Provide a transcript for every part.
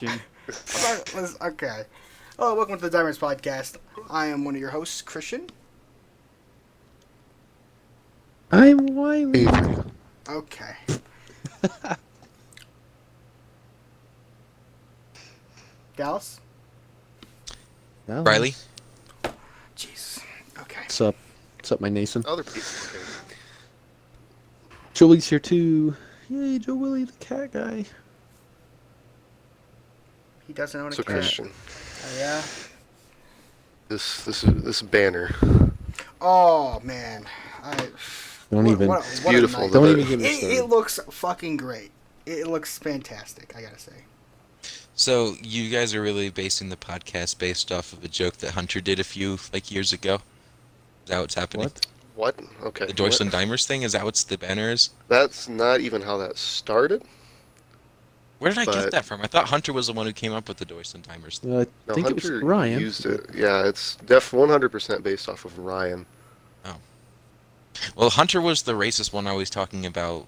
Jim. Okay. Hello, welcome to the Diamonds Podcast. I am one of your hosts, Christian. I'm Wiley. Okay. Dallas? Riley? Jeez. Okay. What's up? What's up, my Nason? Other people. Okay. Joey's here too. Yay, Joe Willie, the cat guy. He doesn't own a So cat. Christian, Yeah? this banner. Oh, man. Don't even. It's beautiful. night. Don't The- even get me It started. looks fucking great. It looks fantastic, I gotta say. So you guys are really basing the podcast based off of a joke that Hunter did a few years ago? Is that what's happening? What? What? Okay. The Deutschland what? Dimers thing? Is that what's the banner is? That's not even how that started. Where did I get But- that from? I thought Hunter was the one who came up with the Deutschland Dimers thing. I No, think Hunter it was Ryan. used it. Yeah, it's 100% based off of Ryan. Well, Hunter was the racist one always talking about What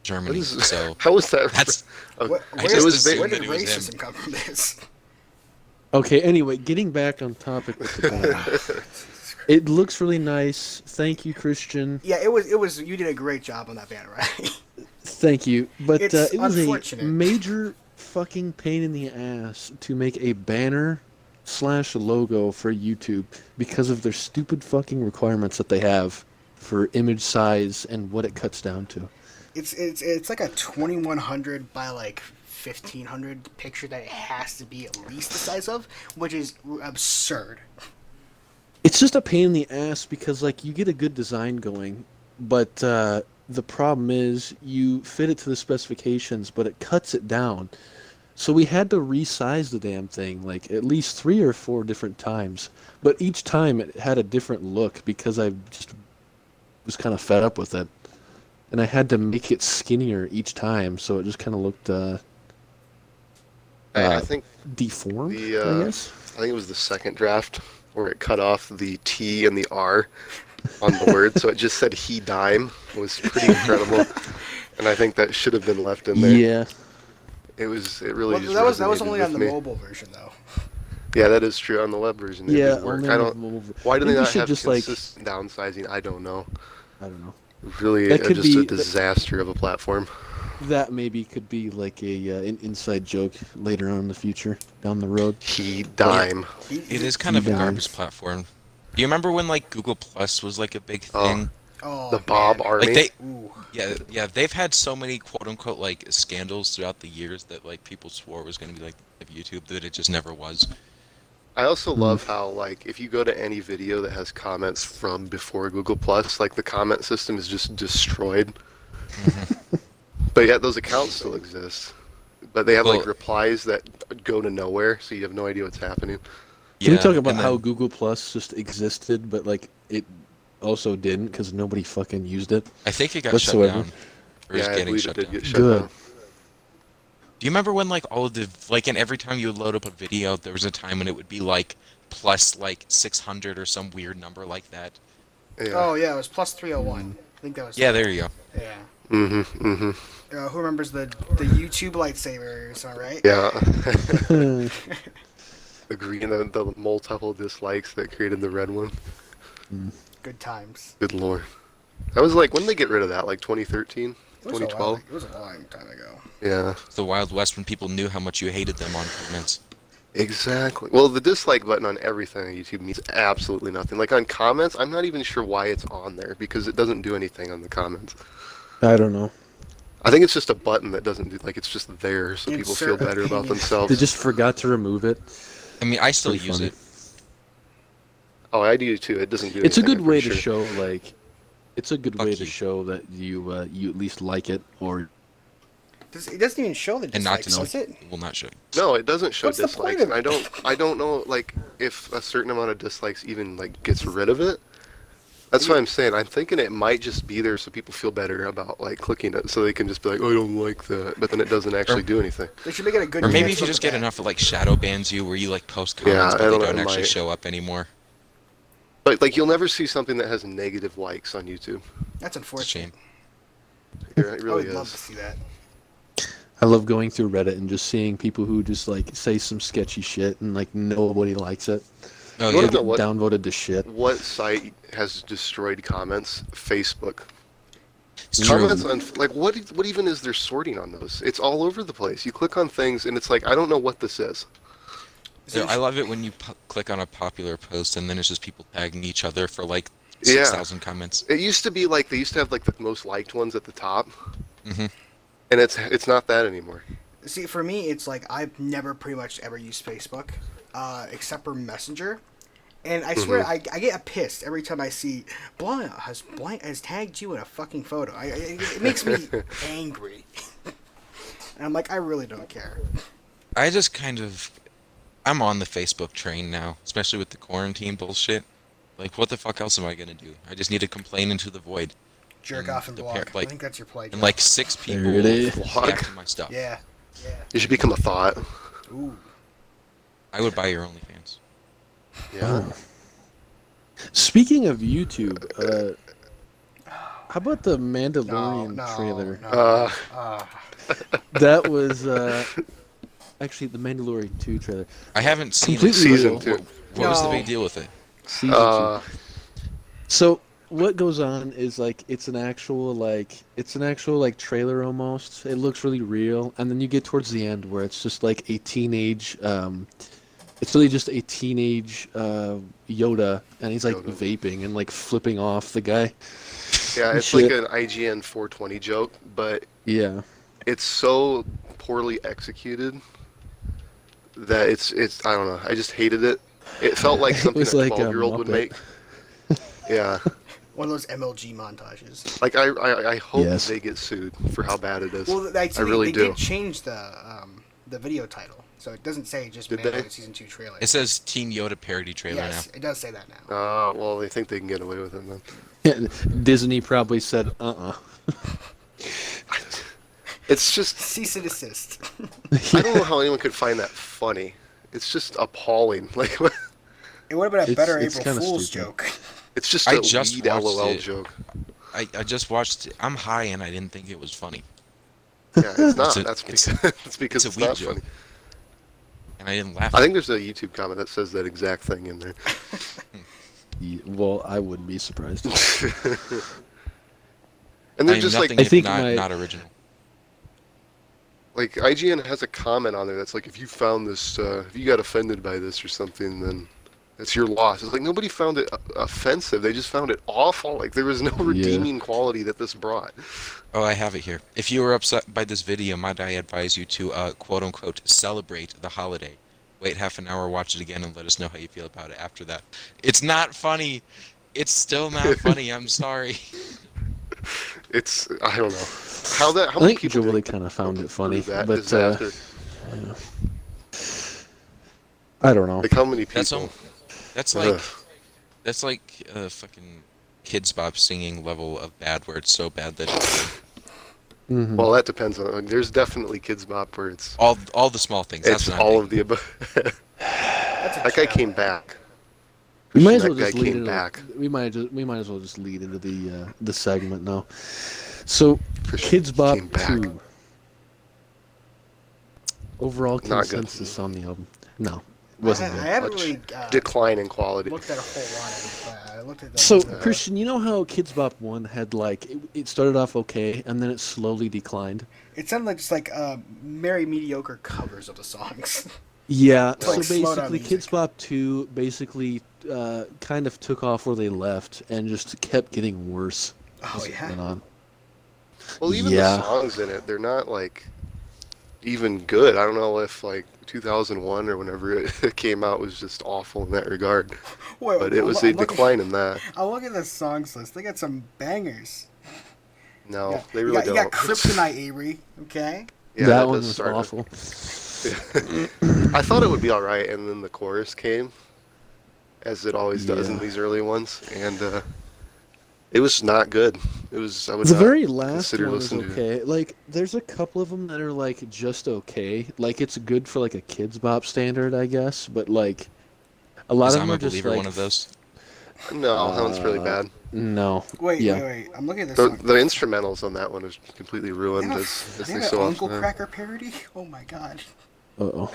Germany, is, so how was that? that's Okay. Where, I just was assumed where that did it was him. racism come from this? Okay, anyway, getting back on topic with the banner. It looks really nice. Thank you, Christian. Yeah, it was. You did a great job on that banner, right? Thank you. But It's it was a unfortunate. major fucking pain in the ass to make a banner / logo for YouTube because of their stupid fucking requirements that they have for image size and what it cuts down to. It's like a 2100 by like 1500 picture that it has to be at least the size of, which is absurd. It's just a pain in the ass because like you get a good design going, but the problem is you fit it to the specifications, but it cuts it down. So we had to resize the damn thing like at least 3 or 4 different times. But each time it had a different look because I just was kind of fed up with it. And I had to make it skinnier each time, so it just kind of looked I think deformed, the I guess. I think it was the second draft where it cut off the T and the R on the word, so it just said "he dime." It was pretty incredible, and I think that should have been left in there. Yeah. It really Well, just that was resonated only on the with me. mobile version though. Yeah, that is true. On the web version, it Yeah, did work. only I on the don't. mobile ver- Why do they Maybe we not should have just, like- consistent downsizing? I don't know. I don't know. Really, That could just a be- disaster of a platform. That maybe could be like an inside joke later on in the future, down the road. He dime. it is kind of a Dimes. garbage platform. Do you remember when Google Plus was like a big Oh. thing? Oh, The Bob man. Army. Like they Ooh. Yeah, they've had so many quote unquote scandals throughout the years that people swore was going to be like YouTube that it just never was. I also love how if you go to any video that has comments from before Google Plus, the comment system is just destroyed. But yet those accounts still exist. But they have Well- replies that go to nowhere, so you have no idea what's happening. Can we Yeah, talk about and how then- Google Plus just existed, but it also didn't because nobody fucking used it? I think it got whatsoever. shut down. Or is Yeah, I getting believe shut it did down. get shut Good. down. Do you remember when all of the and every time you would load up a video, there was a time when it would be plus 600 or some weird number like that? Yeah. Oh yeah, it was plus 301. I think that was. Yeah, there you go. Yeah. Mm-hmm. Who remembers the YouTube lightsabers? All right. Yeah. Agree. And the multiple dislikes that created the red one. Good times. Good lord. That was when did they get rid of that? 2013? It was a 2012? it was a long time ago. Yeah. It's the Wild West when people knew how much you hated them on comments. Exactly. Well, the dislike button on everything on YouTube means absolutely nothing. On comments, I'm not even sure why it's on there because it doesn't do anything on the comments. I don't know. I think it's just a button that doesn't do it's just there so people feel Insert better about opinion. themselves. They just forgot to remove it. I mean, I still Pretty use funny. it. Oh, I do too. It doesn't do It's a anything, good I'm way pretty to sure. show it's a good Fuck way you. to show that you at least like it or It doesn't even show the And not to dislikes, know, does it? will not show you. No, it doesn't show What's the point dislikes, of and I don't know if a certain amount of dislikes even gets rid of it. That's what I'm saying. I'm thinking it might just be there so people feel better about clicking it, so they can just be like, "Oh, I don't like that," but then it doesn't actually do anything. They should make it a good. Or maybe chance if you to just look get at. enough it shadow bans you where you post Yeah, comments I but they don't know, don't it actually might. show up anymore. But you'll never see something that has negative likes on YouTube. That's It's a unfortunate. shame. It I really would love to is. see that. I love going through Reddit and just seeing people who just like say some sketchy shit and like nobody likes it. Oh You They want yeah. to know get what downvoted to shit. site has destroyed comments? Facebook. It's true. Comments on like what even is there sorting on those? It's all over the place. You click on things and it's like I don't know what this is. So I love it when you click on a popular post and then it's just people tagging each other for like Yeah. 6,000 comments. It used to be like they used to have like the most liked ones at the top, hmm and it's not that anymore. See, for me, it's like I've never pretty much ever used Facebook, except for Messenger. And I swear, I get pissed every time I see Blanc has tagged you in a fucking photo. It makes me angry. And I'm like, I really don't care. I just kind of, I'm on the Facebook train now, especially with the quarantine bullshit. Like, what the fuck else am I gonna do? I just need to complain into the void. Jerk off and the block. like- I think that's your play. And Joe. like 6 people There it is. react to my stuff. Yeah. You should become a thought. Ooh. I would buy your OnlyFans. Yeah. Oh. Speaking of YouTube, how about the Mandalorian No. trailer? No. Uh, That was actually the Mandalorian 2 trailer. I haven't seen Completely it. Season real. two. What was the No. big deal with it? Season 2. So what goes on is like it's an actual like trailer almost. It looks really real, and then you get towards the end where it's just like a teenage. It's really just a teenage Yoda, and he's like Yoda. vaping and like flipping off the guy. yeah, it's Shit. like an IGN 420 joke, but Yeah. it's so poorly executed that it's I don't know. I just hated it. It felt like It something was a like a 12-year-old would Muppet. make. Yeah. One of those MLG montages. Like I hope Yes. they get sued for how bad it is. Well, I really they do. did change the video title, so it doesn't say just Did they? Mandalorian Season 2 trailer. It says Teen Yoda parody trailer Yes, it does say that now. Well, they think they can get away with it then. Disney probably said, It's just Cease and desist. I don't know how anyone could find that funny. It's just appalling. Like It would have been a It's- better it's April kinda Fool's stupid. joke. it's just I a just weed watched LOL it. joke. I just watched it. I'm high and I didn't think it was funny. Yeah, it's not. a- That's it's- because it's because it's it's a weed not joke. funny. And I didn't laugh. I think there's a YouTube comment that says that exact thing in there. well, I wouldn't be surprised. And I they're mean, just nothing like if think not, my- not original. like IGN has a comment on there that's like if you found this if you got offended by this or something then it's your loss. It's like nobody found it offensive. They just found it awful. Like there was no redeeming quality that this brought. Oh, I have it here. If you were upset by this video, might I advise you to, quote-unquote, celebrate the holiday. Wait half an hour, watch it again, and let us know how you feel about it after that. It's not funny. It's still not funny. I'm sorry. It's I don't know how I many think people Julie did kind of found it funny, that but disaster. I don't know. Like how many That's people? That's like Ugh. that's like a fucking Kids Bop singing level of bad, where it's so bad that it's Mhm. Well, that depends on. There's definitely Kids Bop where it's all the small things. That's it's what I'm all thinking. of the above. That's a That guy trap. came back. We might as That well just guy lead came into back. we might as well just lead into the segment now. So, Christian Kids Bop came back. 2. Overall Not good. consensus on the album. No, it I wasn't good. haven't Much really decline in quality. looked at a whole lot of it, but I looked at the. So, Christian, you know how Kids Bop 1 had like it started off okay and then it slowly declined? It sounded like just like very mediocre covers of the songs. Yeah, It's so like slow down basically music. Kids Bop 2 basically kind of took off where they left and just kept getting worse Oh as it yeah. went on. Well, even Yeah. the songs in it, they're not like even good. I don't know if like 2001 or whenever it came out was just awful in that regard, Wait, but it was a decline in that. I'll look at the songs list. They got some bangers. No, Yeah, they you really got, don't. You got Kryptonite, Avery. Okay. Yeah, that does one was start it. awful. I thought it would be all right, and then the chorus came, as it always does in Yeah. these early ones, and it was not good. It was. I would The not very last consider one is listening to it. okay. Like, there's a couple of them that are like just okay. Like, it's good for like a Kids Bop standard, I guess. But like, a lot Is of them I'm a are just Believer like one of those? No, that one's really bad. No. Wait, Yeah. wait, wait. I'm looking at this The, song. the instrumentals on that one is completely They ruined, have as they they have so an often Uncle have. Cracker parody? Oh my god. Uh-oh.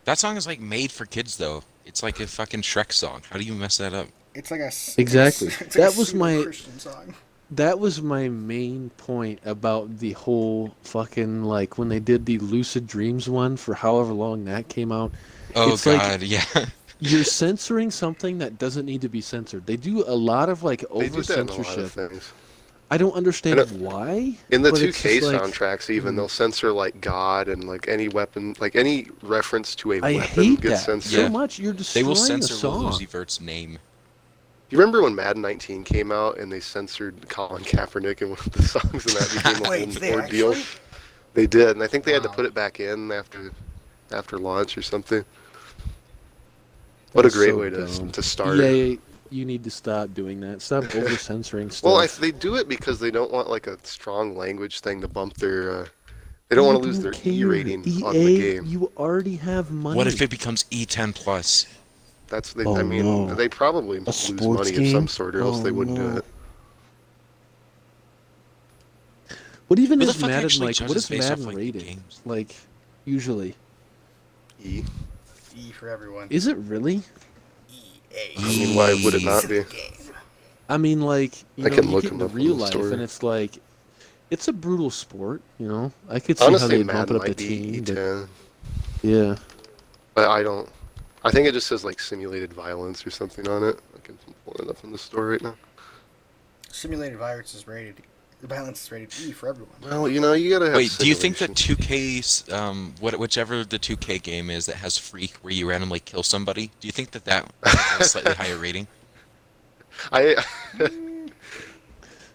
That song is like made for kids though. It's like a fucking Shrek song. How do you mess that up? It's like a Exactly. It's like That a was my- Christian song. That was my main point about the whole fucking, like, when they did the Lucid Dreams one for however long that came out. Oh It's like- god, yeah. You're censoring something that doesn't need to be censored. They do a lot of, like, They do that in a lot over-censorship. of things. I don't understand I don't- why. In the but it's 2K just like, soundtracks, even mm. they'll censor like God and like any weapon, like any reference to a I weapon hate gets that censored. Yeah. so much. You're They destroying will the censor Lil song. Uzi Vert's name. You remember when Madden 19 came out and they censored Colin Kaepernick in one of the songs, and that became a Wait, whole they ordeal? actually? They did, and I think they had to Wow. put it back in after launch or something. What a That's great so way dumb. to start. EA, you need to stop doing that. Stop over-censoring stuff. Well, they do it because they don't want like a strong language thing to bump their. They don't want to lose their E rating on the game. You already have money. What if it becomes E10 plus? That's Oh, I mean, no. they probably lose sports money of some game? sort, or else Oh, they wouldn't no. do it. What even Who the is fuck Madden actually like? What judges is based off, Madden like, rated? games? Like, usually, E. E for everyone. is it really? EA. I mean, why would it not be? Game. I mean, like, I you can you look get them into up on real the life, story. and it's like, it's a brutal sport. You know, I could see how Honestly, they bump Madden it up to might be teen, but E10, yeah. but I don't. I think it just says like simulated violence or something on it. I can pull it up in the store right now. Simulated violence is rated. The violence is rated E for everyone. Well, you know, you gotta have. Wait, do you think that simulation. 2K's whichever the 2K game is that has Freak where you randomly kill somebody? Do you think that has a slightly higher rating? I A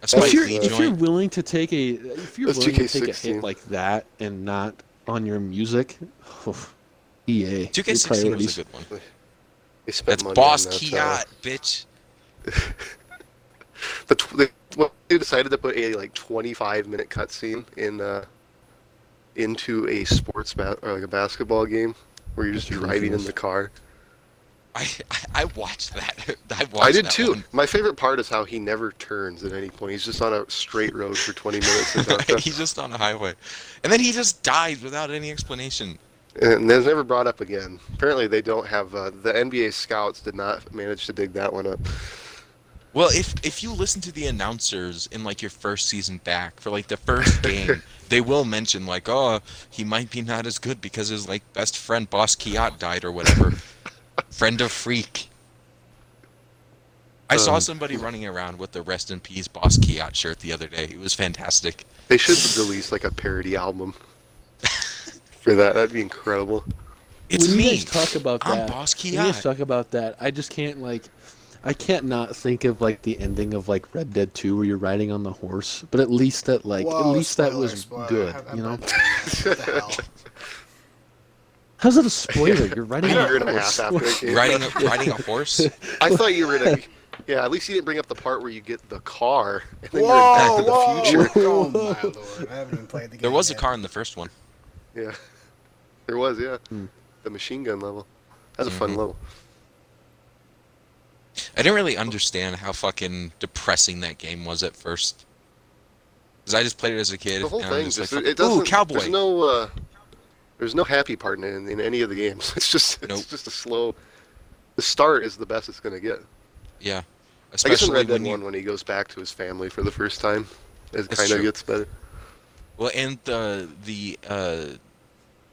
If Spike you're Lee if you're joint? willing to take if you're That's willing to take a 2K16. hit like that and not on your music, EA. 2K16 your was priorities. a good one. they spent That's money Boss on that, Kiat, bitch. they decided to put a like 25-minute cutscene into a or like a basketball game where you're just That's driving in ridiculous. the car. I watched that. I did that too. one. My favorite part is how he never turns at any point. He's just on a straight road for 20 minutes. And dark. He's just on a highway, and then he just dies without any explanation. And that's never brought up again. Apparently, they don't have the NBA scouts did not manage to dig that one up. Well, if you listen to the announcers in like your first season back for like the first game, they will mention like, oh, he might be not as good because his like best friend Boss Kiat died or whatever. Friend of Freak. I saw somebody running around with the Rest in Peace Boss Kiat shirt the other day. It was fantastic. They should release like a parody album for that. That'd be incredible. It's when me. you guys talk about I'm that, Boss when you guys Kiat. talk about that, I just can't I can't not think of like the ending of like Red Dead 2 where you're riding on the horse. But at least that Whoa, that was spoiler. good. I'm You know, not doing that. What the hell? how's that a spoiler? You're riding A on year a and a horse. half after it came Riding a horse. I thought you were gonna. Yeah, at least you didn't bring up the part where you get the car and then Whoa, you're in Back to the whoa! Future. Oh my lord! I haven't even played the game. There was a yet. car in the first one. Yeah, there was. Yeah, Hmm. the machine gun level. That's a fun Mhm. level. I didn't really understand how fucking depressing that game was at first. Because I just played it as a kid. The whole and I'm thing just just like, it ooh, doesn't. cowboy. There's no happy part in any of the games. It's Nope. just a slow. The start is the best it's gonna get. Yeah. I guess in Especially Red Dead when you, 1 when he goes back to his family for the first time, it That's kind of true. gets better. well, and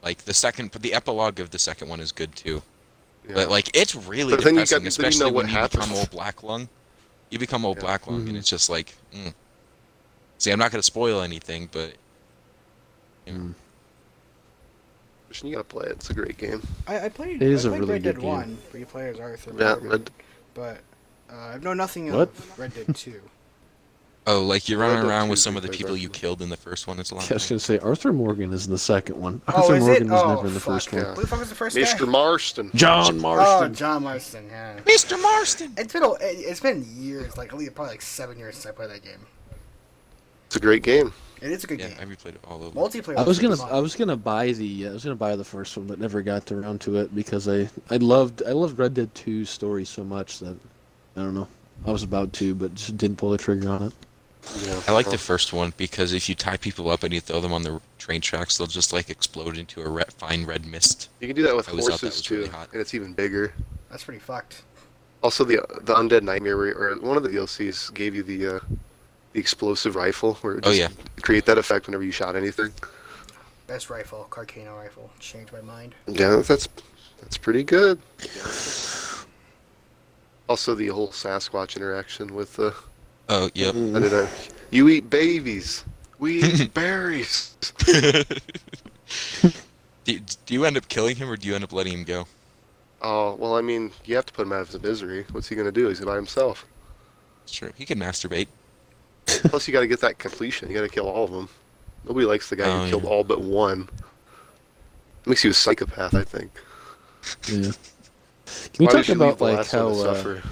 like the epilogue of the second one is good too. Yeah. But like it's really But then you depressing, then you know especially what when you become happens. old black lung. You become old Yeah. black lung, Mhm. and it's just like, see, I'm not gonna spoil anything, but you know, Mm. You gotta play it. It's a great game. I played. It is I a played really Red good Dead game. 1, where you play as Arthur Yeah, Morgan, Red, but I know nothing What? of Red Dead 2. oh, like you're Red running Dead around 2 with is some of the replaced people you Arthur. killed in the first one. It's a lot. I was gonna say Arthur Morgan is in the second one. Oh, Arthur is it? Morgan was Oh, never in the first fuck. one. Yeah. Who the fuck was the first Mr. guy? Marston. John Oh, Marston. John Marston. Yeah. Mr. Marston. It's been years, like at least probably like 7 years since I played that game. It's a great game. It is a good Yeah, game. I replayed it all over. Multiplayer. I was super gonna fun. I was gonna buy the first one, but never got around to it because I loved Red Dead 2's story so much that I don't know. I was about to, but just didn't pull the trigger on it. Yeah. I like the first one because if you tie people up and you throw them on the train tracks, they'll just like explode into a fine red mist. You can do that with I always thought that horses was too, really hot. and it's even bigger. That's pretty fucked. Also, the Undead Nightmare, or one of the DLCs gave you the explosive rifle, where it Oh, just yeah. create that effect whenever you shot anything. Best rifle, Carcano rifle. Changed my mind. Yeah, that's pretty good. Also, the whole Sasquatch interaction with the Oh, yep. you eat babies, we eat berries. Do you end up killing him or do you end up letting him go? Oh well, I mean, you have to put him out of his misery. What's he gonna do? He's by himself. It's true. He can masturbate. Plus, you got to get that completion. You got to kill all of them. Nobody likes the guy Oh, who killed yeah. all but one. Makes you a psychopath, I think. Yeah. Can we Why talk would you leave about the like last one how to suffer?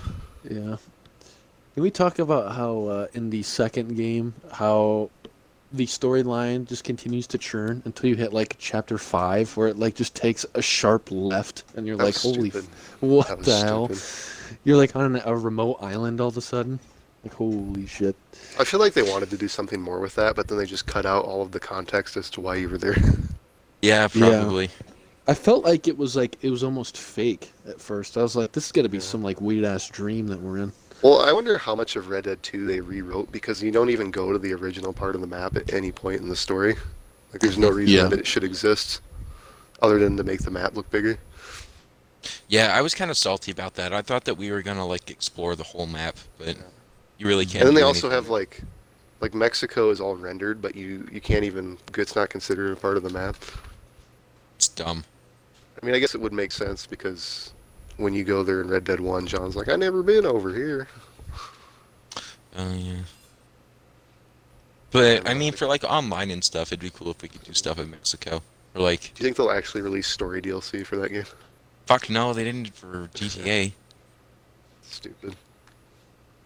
yeah? Can we talk about how in the second game how the storyline just continues to churn until you hit like chapter 5 where it like just takes a sharp left and you're That like, was holy, stupid. what That was the hell? stupid. You're like on a remote island all of a sudden. Like, holy shit. I feel like they wanted to do something more with that, but then they just cut out all of the context as to why you were there. Yeah, probably. I felt like it was almost fake at first. I was like, this is gonna be Yeah. some like weird ass dream that we're in. Well, I wonder how much of Red Dead 2 they rewrote, because you don't even go to the original part of the map at any point in the story. Like, there's no reason Yeah. that it should exist, other than to make the map look bigger. Yeah, I was kind of salty about that. I thought that we were gonna like explore the whole map, but you really can't. And then they do also anything. have like Mexico is all rendered, but you can't even, it's not considered a part of the map. It's dumb. I mean, I guess it would make sense because when you go there in Red Dead 1, John's like, I never been over here. Oh yeah. But I mean, for like online and stuff, it'd be cool if we could do stuff in Mexico. Or like, Do you think they'll actually release story DLC for that game? fuck no, they didn't for GTA. Stupid.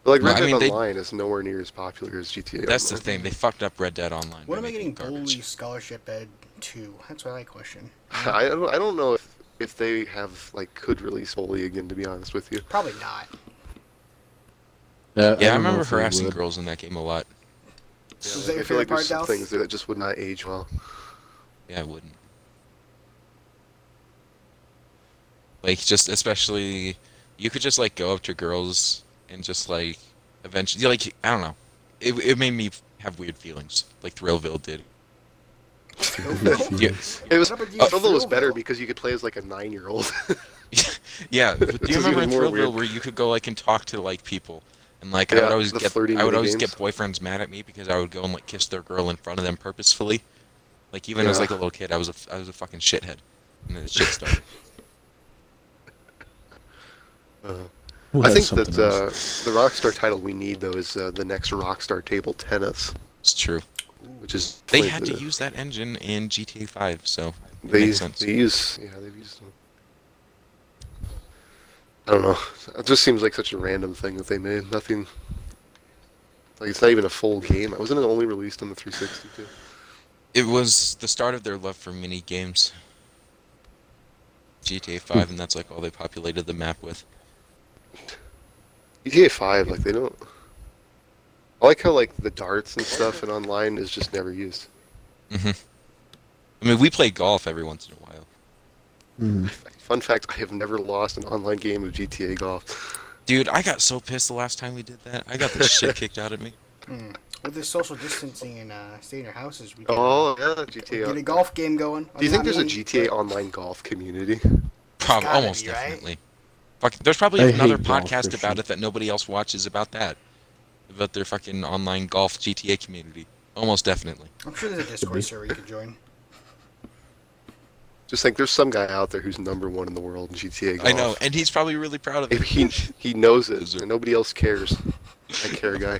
But like Well, Red I Dead mean, they- Online is nowhere near as popular as GTA. That's the Online. thing. They fucked up Red Dead Online. When by am I making getting it Bully garbage. Scholarship Ed 2? That's what I question. I don't know if they have could release Bully again. To be honest with you, Probably not. Yeah, I don't know remember if we harassing would. girls in that game a lot. Was that your I feel favorite like part, there's some Dallas? things that just would not age well. Yeah, I wouldn't. Like, just especially, you could just like go up to girls and just like, eventually, like, I don't know. It made me have weird feelings, like Thrillville did. Yeah, It was What happened to you, Thrillville was better Thrillville? because you could play as like a 9-year-old. yeah. But do This you is remember even in more Thrillville weird. where you could go like and talk to like people, and like Yeah, I would always the get flirty I would always get minigames. boyfriends mad at me because I would go and like kiss their girl in front of them purposefully. Like even as Yeah. like a little kid, I was a fucking shithead, and then the shit started. Well, I that's think that something else. the Rockstar title we need though is the next Rockstar Table Tennis, It's true. which is They like had to the- use that engine in GTA 5, so it They makes sense. they use they've used them. I don't know. It just seems like such a random thing that they made. Nothing. Like it's not even a full game. Wasn't it only released on the 360 too? It was the start of their love for mini games. GTA 5, and that's like all they populated the map with. GTA 5, like they don't. I like how like the darts and stuff and online is just never used. I mean, we play golf every once in a while. Mhm. Fun fact: I have never lost an online game of GTA Golf. Dude, I got so pissed the last time we did that. I got the shit kicked out of me. With this social distancing and staying in your houses, we can Oh yeah, GTA. get a golf game going. Do you think there's a Not me, GTA but- Online golf community? Probably, gotta almost be, right? definitely. Fuck, there's probably I another hate golf, podcast Christian. about it that nobody else watches about that. About their fucking online golf GTA community. Almost definitely. I'm sure there's a be. Discord server you could join. Just think there's some guy out there who's #1 in the world in GTA Golf. I know, and he's probably really proud of it. He knows it, Loser. and nobody else cares. I care, guy.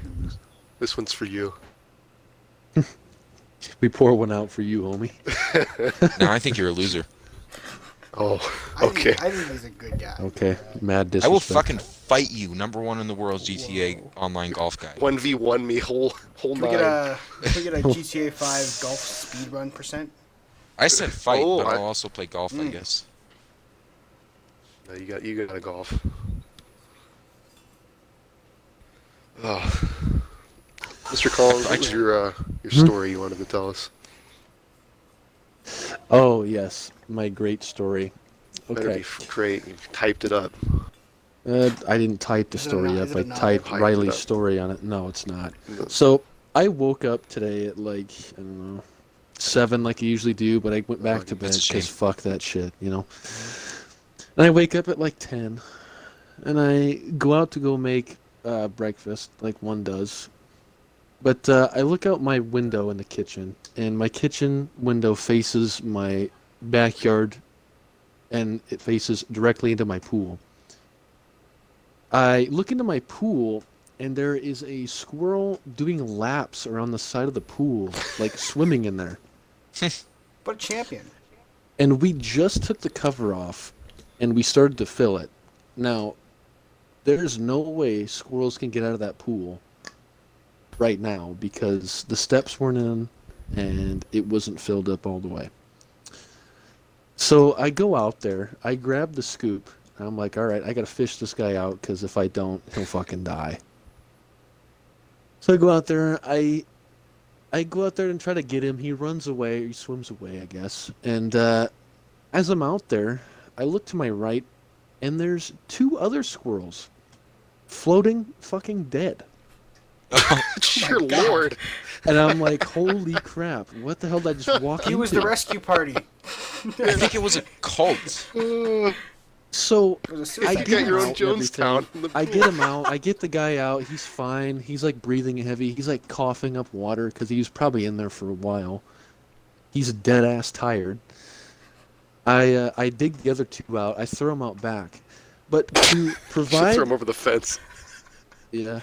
This one's for you. We pour one out for you, homie. No, I think you're a loser. Oh, I okay. think he's a good guy. Okay, mad I will disrespect. fucking fight you, #1 in the world GTA Whoa. online golf guy. 1v1 me whole Can we nine. get a GTA 5 golf speedrun percent? I said fight, Oh, but I- I'll also play golf, I guess. No, you got to golf. Oh. Mr. Collins, what was your story you wanted to tell us? Oh yes, my great story. Better Okay. be great. You typed it up. I didn't type the Is it a story no- up. is it a I novel? typed Typed it Riley's up. story on it. No, it's not. No. So I woke up today at like, I don't know, 7 like I usually do, but I went back to bed that's a shame. because fuck that shit, you know. And I wake up at like 10, and I go out to go make breakfast like one does. But I look out my window in the kitchen, and my kitchen window faces my backyard, and it faces directly into my pool. I look into my pool, and there is a squirrel doing laps around the side of the pool, like swimming in there. What a champion. And we just took the cover off, and we started to fill it. Now, there's no way squirrels can get out of that pool right now because the steps weren't in, and it wasn't filled up all the way. So I go out there, I grab the scoop, and I'm like, all right, I gotta fish this guy out because if I don't, he'll fucking die. So I go out there, I go out there and try to get him. He runs away, or he swims away, I guess. And as I'm out there, I look to my right, and there's 2 other squirrels floating fucking dead. Dear God. Lord. And I'm like, holy crap, what the hell did I just walk He into? was the rescue party. I think it was a cult. So It was a I suicide You get got him your own out and everything. Jonestown. in the I pool. get him out. I get the guy out. He's fine. He's like breathing heavy. He's like coughing up water because he was probably in there for a while. He's dead ass tired. I dig the other 2 out. I throw them out back. But to Should provide, throw him over the fence. yeah.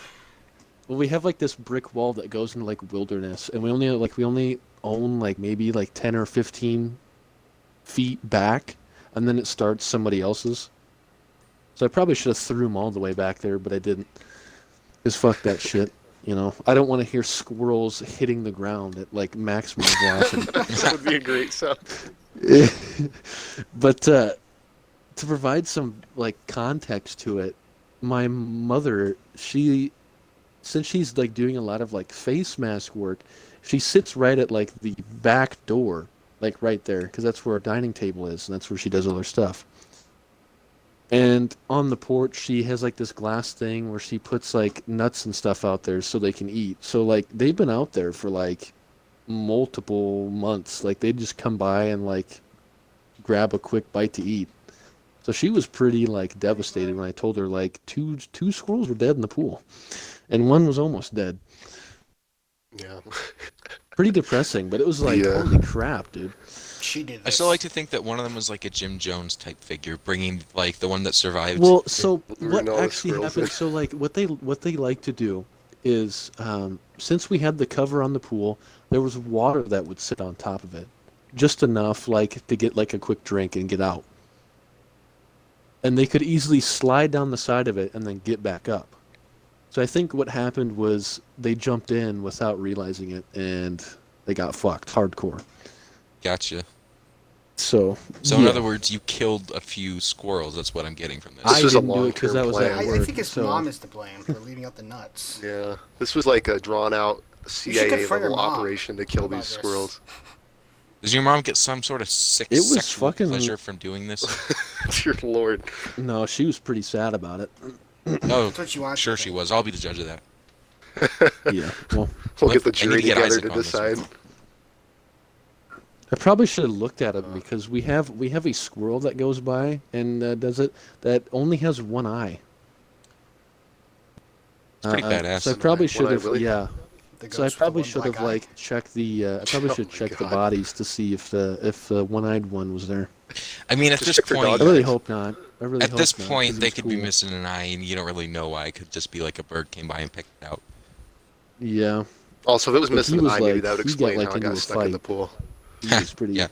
Well, we have like this brick wall that goes into like wilderness, and we only own like maybe like 10 or 15 feet back, and then it starts somebody else's. So I probably should have threw them all the way back there, but I didn't. Because fuck that shit. You know, I don't want to hear squirrels hitting the ground at like maximum velocity. That would be a great sound. But to provide some like context to it, my mother, since she's like doing a lot of like face mask work, she sits right at like the back door, like right there, because that's where our dining table is, and that's where she does all her stuff. And on the porch, she has like this glass thing where she puts like nuts and stuff out there so they can eat. So like they've been out there for like multiple months. Like they'd just come by and like grab a quick bite to eat. So she was pretty like devastated when I told her like two squirrels were dead in the pool, and one was almost dead. Yeah. Pretty depressing, but it was like Yeah. holy crap, dude. She did this. I still like to think that one of them was like a Jim Jones type figure, bringing like the one that survived. Well, so We're what not all actually squirrels. happened? So like what they like to do is since we had the cover on the pool, there was water that would sit on top of it, just enough like to get like a quick drink and get out. And they could easily slide down the side of it and then get back up. So I think what happened was they jumped in without realizing it, and they got fucked hardcore. Gotcha. So So in yeah. other words, you killed a few squirrels. That's what I'm getting from this. I This was a didn't do it because that long-term was plan. at I work. think his so- mom is to blame for leaving out the nuts. Yeah. This was like a drawn out CIA confront your level mom operation to kill about these this. squirrels. Does your mom get some sort of sick It was sexual fucking- pleasure from doing this? Dear Lord. No, she was pretty sad about it. Oh, That's what she wants. sure to she think. was. I'll be the judge of that. Yeah. Well, We'll get the I need jury to get together Isaac to on this decide. one. I probably should have looked at him because we have a squirrel that goes by and does it that only has one eye. It's pretty badass. So I probably One should eye, have, really? yeah. The So I ghost with probably one should have black eye. like checked the. I probably Oh should my check the God. bodies to see if the one-eyed one was there. I mean, at Just this check their point, I dog really eyes. hope not. I really at hope this not, 'cause point, it they was could be cool. missing an eye, and you don't really know why. It could just be like a bird came by and picked it out. Yeah, Also, if it was But missing he an was eye, maybe like- that would he got, explain like, how it into got a stuck in the fight. pool. he was pretty. Yeah.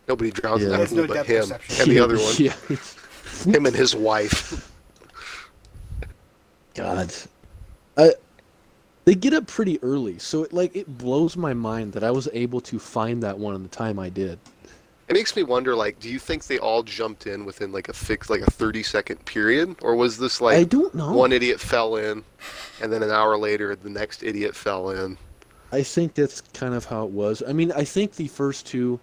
Nobody drowns in Yeah. that Has pool no but depth him perception. and the other one. Yeah. Him and his wife. God, I they get up pretty early, so it blows my mind that I was able to find that one in the time I did. It makes me wonder, like, do you think they all jumped in within like a fixed, like a 30-second period, or was this I like don't know. one idiot fell in, and then an hour later the next idiot fell in? I think that's kind of how it was. I mean, I think the first two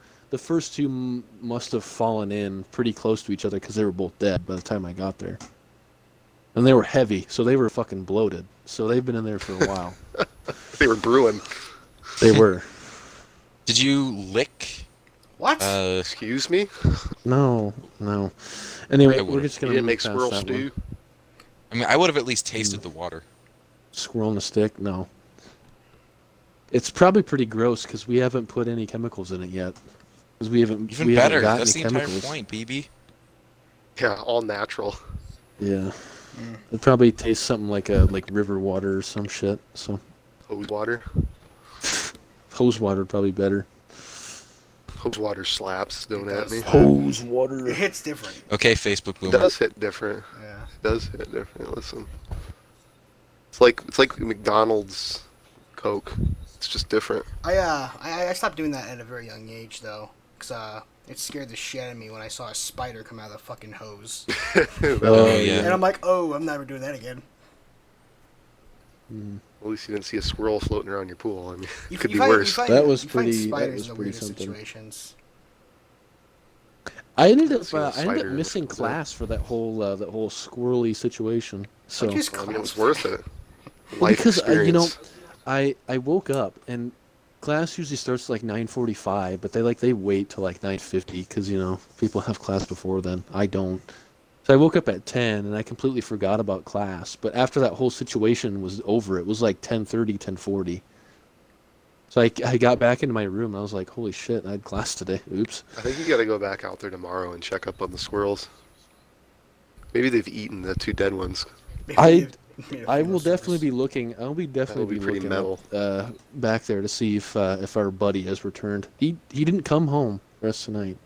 must have fallen in pretty close to each other because they were both dead by the time I got there, and they were heavy, so they were fucking bloated. So they've been in there for a while. They were brewing. They were. Did you lick? What? Excuse me? No, no. Anyway, I we're would've. just You gonna didn't move make past squirrel that stew? one. I mean, I would have at least tasted the water. Squirrel on a stick? No. It's probably pretty gross because we haven't put any chemicals in it yet. Because we haven't Even better. got That's the any entire chemicals. point, BB. Yeah, all natural. Yeah. It probably tastes something like river water or some shit. So Hose water. hose water probably better. Hose water slaps, don't It at does. me. Hose It water. hits different. Okay, Facebook It boomer. does hit different. Yeah. It does hit different. Listen. It's like McDonald's Coke. It's just different. I stopped doing that at a very young age though, cause it scared the shit out of me when I saw a spider come out of the fucking hose, Oh yeah. and I'm like, oh, I'm never doing that again. At least you didn't see a squirrel floating around your pool. I mean, You, it could you be find, worse. You find, That was you find pretty- that spiders was in the pretty weirdest something. situations. I ended up See a I ended up spider missing with that. class for that whole squirrely situation. So Like, just Well, I mean, it was class. worth it. Well, Life because experience. I woke up and class usually starts like 9:45, but they wait till like 9:50 because people have class before then. I don't. So I woke up at 10 and I completely forgot about class. But after that whole situation was over, it was like 10:30, 10:40. So I got back into my room and I was like, holy shit, I had class today. Oops. I think you got to go back out there tomorrow and check up on the squirrels. Maybe they've eaten the two dead ones. Maybe I- made a I funeral will definitely service. be looking. I'll be definitely be pretty looking metal. back there to see if our buddy has returned. He didn't come home the rest of the night.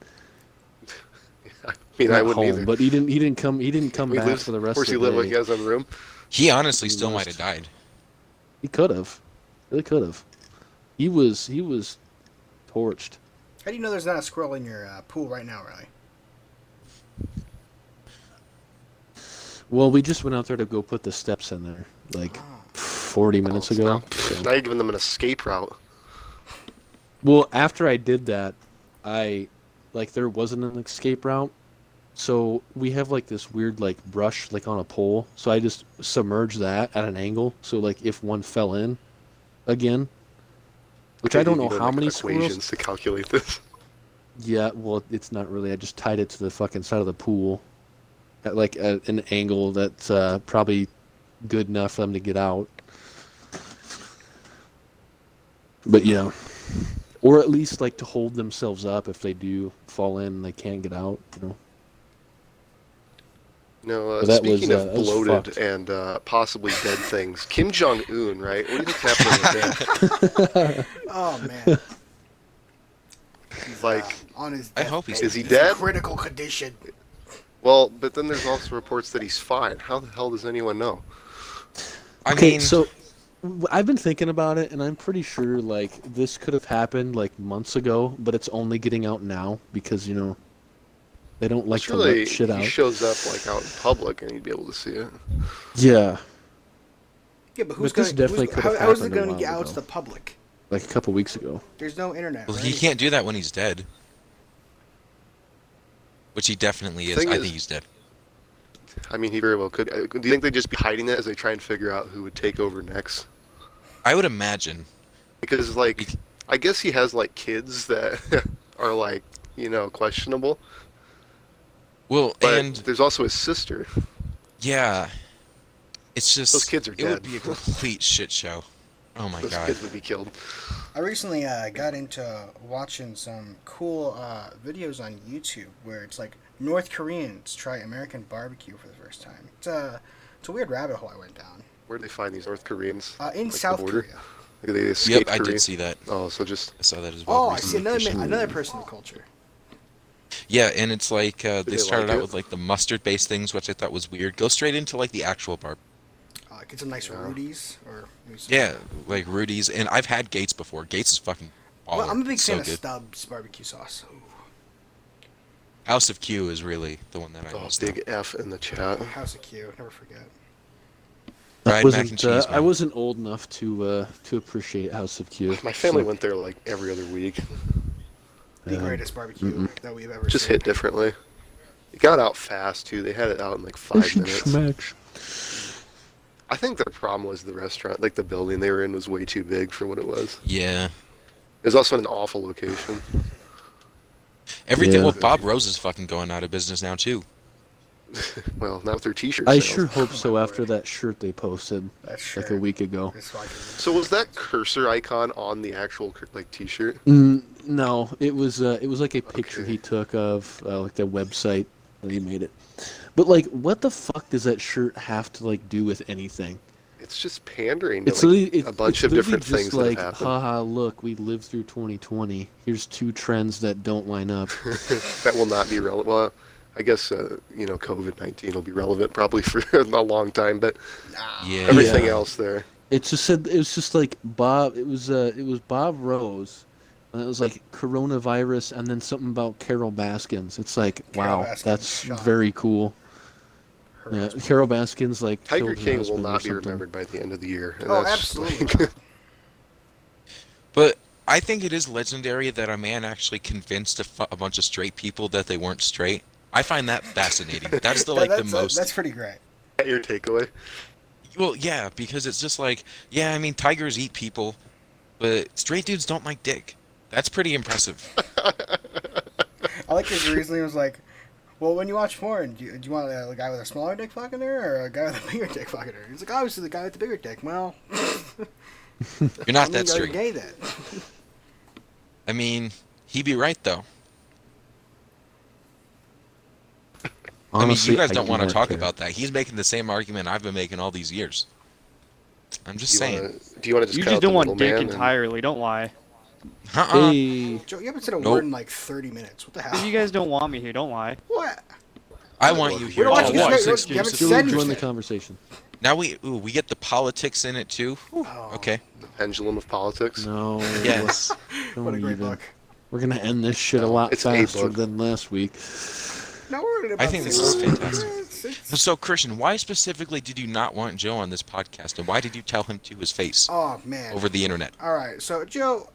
I mean, I Not wouldn't home, either. but he didn't come We back lived- for the rest of course, of he the lived day. like he has a room. He honestly He still must. might have died. He could have, really could have. He was torched. How do you know there's not a squirrel in your pool right now, Riley? Well, we just went out there to go put the steps in there like Oh. 40 minutes Oh, so ago. Now, so- now you're giving them an escape route. Well, after I did that, there wasn't an escape route. So we have like this weird like brush like on a pole. So I just submerged that at an angle. So like if one fell in again, which I don't know You know, how like, many equations squirrels. to calculate this. Yeah, well, it's not really. I just tied it to the fucking side of the pool at an angle that's probably good enough for them to get out. But yeah. Or at least like to hold themselves up if they do fall in and they can't get out. No, But that speaking was, of that was bloated fucked. and possibly dead things, Kim Jong Un, right? What do you think's happening with him? Oh man. He's, Like, on his I hope he's- deathbed. Is he He's dead? in critical condition. Well, but then there's also reports that he's fine. How the hell does anyone know? I Okay, mean, so I've been thinking about it, and I'm pretty sure like this could have happened like months ago, but it's only getting out now because they don't like to Surely let shit he out. shows up like out in public and you'd be able to see it. Yeah, Yeah, but who's But this going? definitely could have How is it happened a going to while get out ago. to the public? like a couple weeks ago. There's no internet. well, right? he can't do that when he's dead. Which he definitely is. Thing I is- think he's dead. I mean, he very well could. Do you think they'd just be hiding it as they try and figure out who would take over next? I would imagine. Because, like, I guess he has, like, kids that are, like, questionable. Well, But and there's also his sister. yeah, it's just Those kids are it would dead. be a complete shit show. Oh my Those god. kids would be killed. I recently got into watching some cool videos on YouTube where it's like North Koreans try American barbecue for the first time. It's a weird rabbit hole I went down. Where'd they find these North Koreans? In Like the South border? Korea. Like, they Yep, escaped I Korea? did see that. Oh, so just I saw that as well. Oh, I see recently. another person of culture. Yeah, and it's like they they started like out it? with like the mustard-based things, which I thought was weird. Go straight into like the actual barb. Get some nice Yeah. Rudy's or maybe some, Yeah, like Rudy's, and I've had Gates before. Gates is fucking baller. Well, I'm a big It's fan so of good. Stubbs barbecue sauce. Ooh, House of Q is really the one that I Oh, miss. big F in the chat. House of Q, never forget. Fried mac and cheese, I man. wasn't old enough to appreciate House of Q. My family So, went there like every other week. The Um, greatest barbecue that we've ever Just seen. hit differently. It got out fast too. They had it out in like 5 minutes. Smash. I think the problem was the restaurant, like the building they were in, was way too big for what it was. Yeah. It was also in an awful location. Everything. Yeah. Well, Bob Rose is fucking going out of business now too. Well, not with their t-shirt I sales. sure hope Oh so my after word. that shirt they posted That's like a week ago. It's fucking. So was that cursor icon on the actual like t-shirt? No, it was like a picture Okay. he took of like the website that he made it. But like, what the fuck does that shirt have to like do with anything? It's just pandering to It's like, literally a bunch it's of literally different just things like, that have happened. haha, look, we lived through 2020. Here's two trends that don't line up. That will not be relevant. Well, I guess COVID-19 will be relevant probably for a long time, but Yeah. everything Yeah. else there. It just said it was just like Bob. It was Bob Rose, and it was like coronavirus, and then something about Carol Baskins. It's like, Carol wow, Baskins that's shot very cool. her Yeah, husband. Carol Baskins like Tiger killed her King will husband or not be something. remembered by the end of the year. And Oh, that's absolutely. like- not. But I think it is legendary that a man actually convinced a bunch of straight people that they weren't straight. I find that fascinating. That's the like the most. That's pretty great. your takeaway. Well, yeah, because it's just like, yeah, I mean, tigers eat people, but straight dudes don't like dick. That's pretty impressive. I like his reasoning was like, well, when you watch porn, do you want a guy with a smaller dick fucking her or a guy with a bigger dick fucking her? He's like, obviously the guy with the bigger dick. Well, You're not that you're straight. gay then. I mean, he'd be right though. Honestly, I mean, you guys don't do want to not talk care. about that. He's making the same argument I've been making all these years. I'm just saying. Do you want to just You cut just out the don't want dick middleman and- entirely. Don't lie. Hey, Joe, you haven't said a Nope. word in like 30 minutes. What the If hell? you guys don't want me here, don't lie. What? I want you We here. don't want Oh, you what? to Six you haven't excuses. said Julie, join the anything. conversation. Now we get the politics in it too. Whew, Oh. okay. The pendulum of politics. No. Yes. What a don't great even. book. We're gonna end this shit a lot It's a faster book. than last week. No, we're gonna I think this is fantastic. It's- So, Christian, why specifically did you not want Joe on this podcast, and why did you tell him to his face Oh man. over the internet? All right, so Joe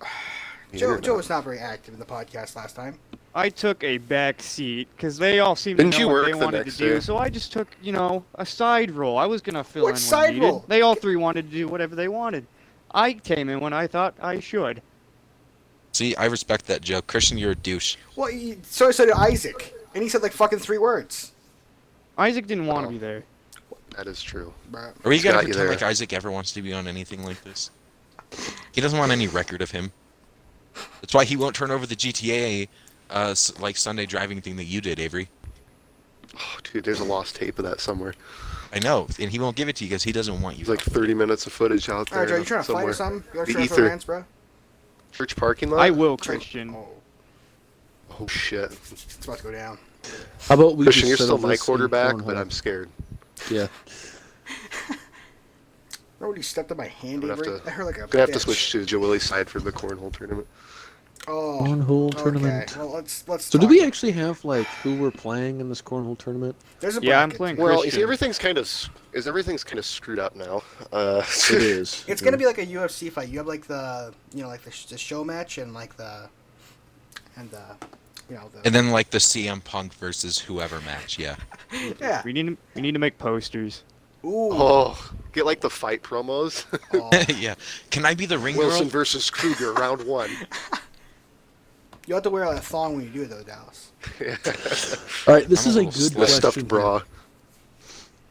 Internet. was not very active in the podcast last time. I took a back seat because they all seemed Didn't to you know what work they the wanted to next do. day? So I just took, a side role. I was gonna fill What in when side needed. role? They all three wanted to do whatever they wanted. I came in when I thought I should. See, I respect that, Joe. Christian, you're a douche. Well, so did Isaac, and he said like fucking 3 words. Isaac didn't want to Oh. be there. That is true. Bruh. Are we He's gonna got you pretend there. like Isaac ever wants to be on anything like this? He doesn't want any record of him. That's why he won't turn over the GTA, like Sunday driving thing that you did, Avery. Oh, dude, there's a lost tape of that somewhere. I know, and he won't give it to you because he doesn't want you. There's like 30 minutes of footage out All there right, Joe, you trying to fight somewhere. or something? You want The to throw ether. hands, bro? Church parking lot? I will, Christian. Oh, Oh, shit. it's about to go down. How about we Christian, just you're settle still my this in quarterback, but cornhole? I'm scared. Yeah. Remember when you stepped on my hand, I'm gonna Avery? have to- I heard like a Gonna have to bitch. switch to Joe Willie's side for the cornhole tournament. Oh, Cornhole okay. tournament. Well, let's. So do talk. we actually have like who we're playing in this cornhole tournament? There's a Yeah, I'm bracket. playing Well, you see, Christian. everything's kind of screwed up now. It is. It's gonna be like a UFC fight. You have like the the show match and like the And then like the CM Punk versus whoever match, yeah. yeah. We need to make posters. Ooh. Oh, get like the fight promos. Oh. yeah. Can I be the ring Wilson girl? versus Kruger, round 1. You have to wear a thong when you do it, though, Dallas. All right, this I'm is a a little good slut. The question. stuffed here. bra.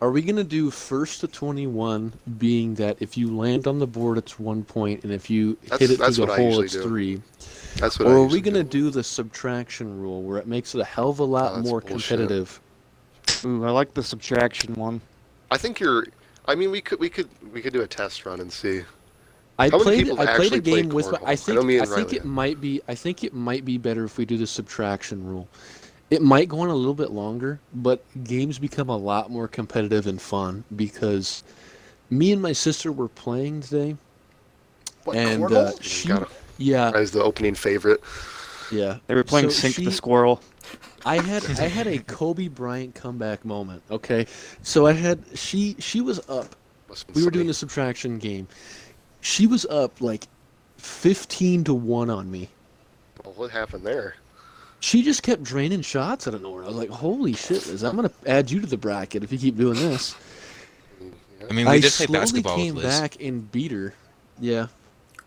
Are we gonna do first to 21, being that if you land on the board it's 1 point, and if you hit it That's through the what I hole usually it's do. 3? That's what I Or are we usually gonna do. do the subtraction rule, where it makes it a hell of a lot that's more bullshit. competitive? Ooh, I like the subtraction one. I think I mean, we could do a test run and see. I How many played people I played a actually play game with. cornhole? I I think know me I and think Riley it might be. I think it might be better if we do the subtraction rule. It might go on a little bit longer, but games become a lot more competitive and fun because Me and my sister were playing today, What, and cornhole? she, Gotta yeah, as the opening favorite. yeah. They were playing So Sink the she- Squirrel. I had a Kobe Bryant comeback moment. Okay, so she was up. Must've been We were doing sunny. a subtraction game. She was up like 15-1 on me. Well, what happened there? She just kept draining shots out of nowhere. I was like, "Holy shit, Liz! I'm gonna add you to the bracket if you keep doing this." I mean, we I did play slowly basketball came with Liz. back and beat her. Yeah,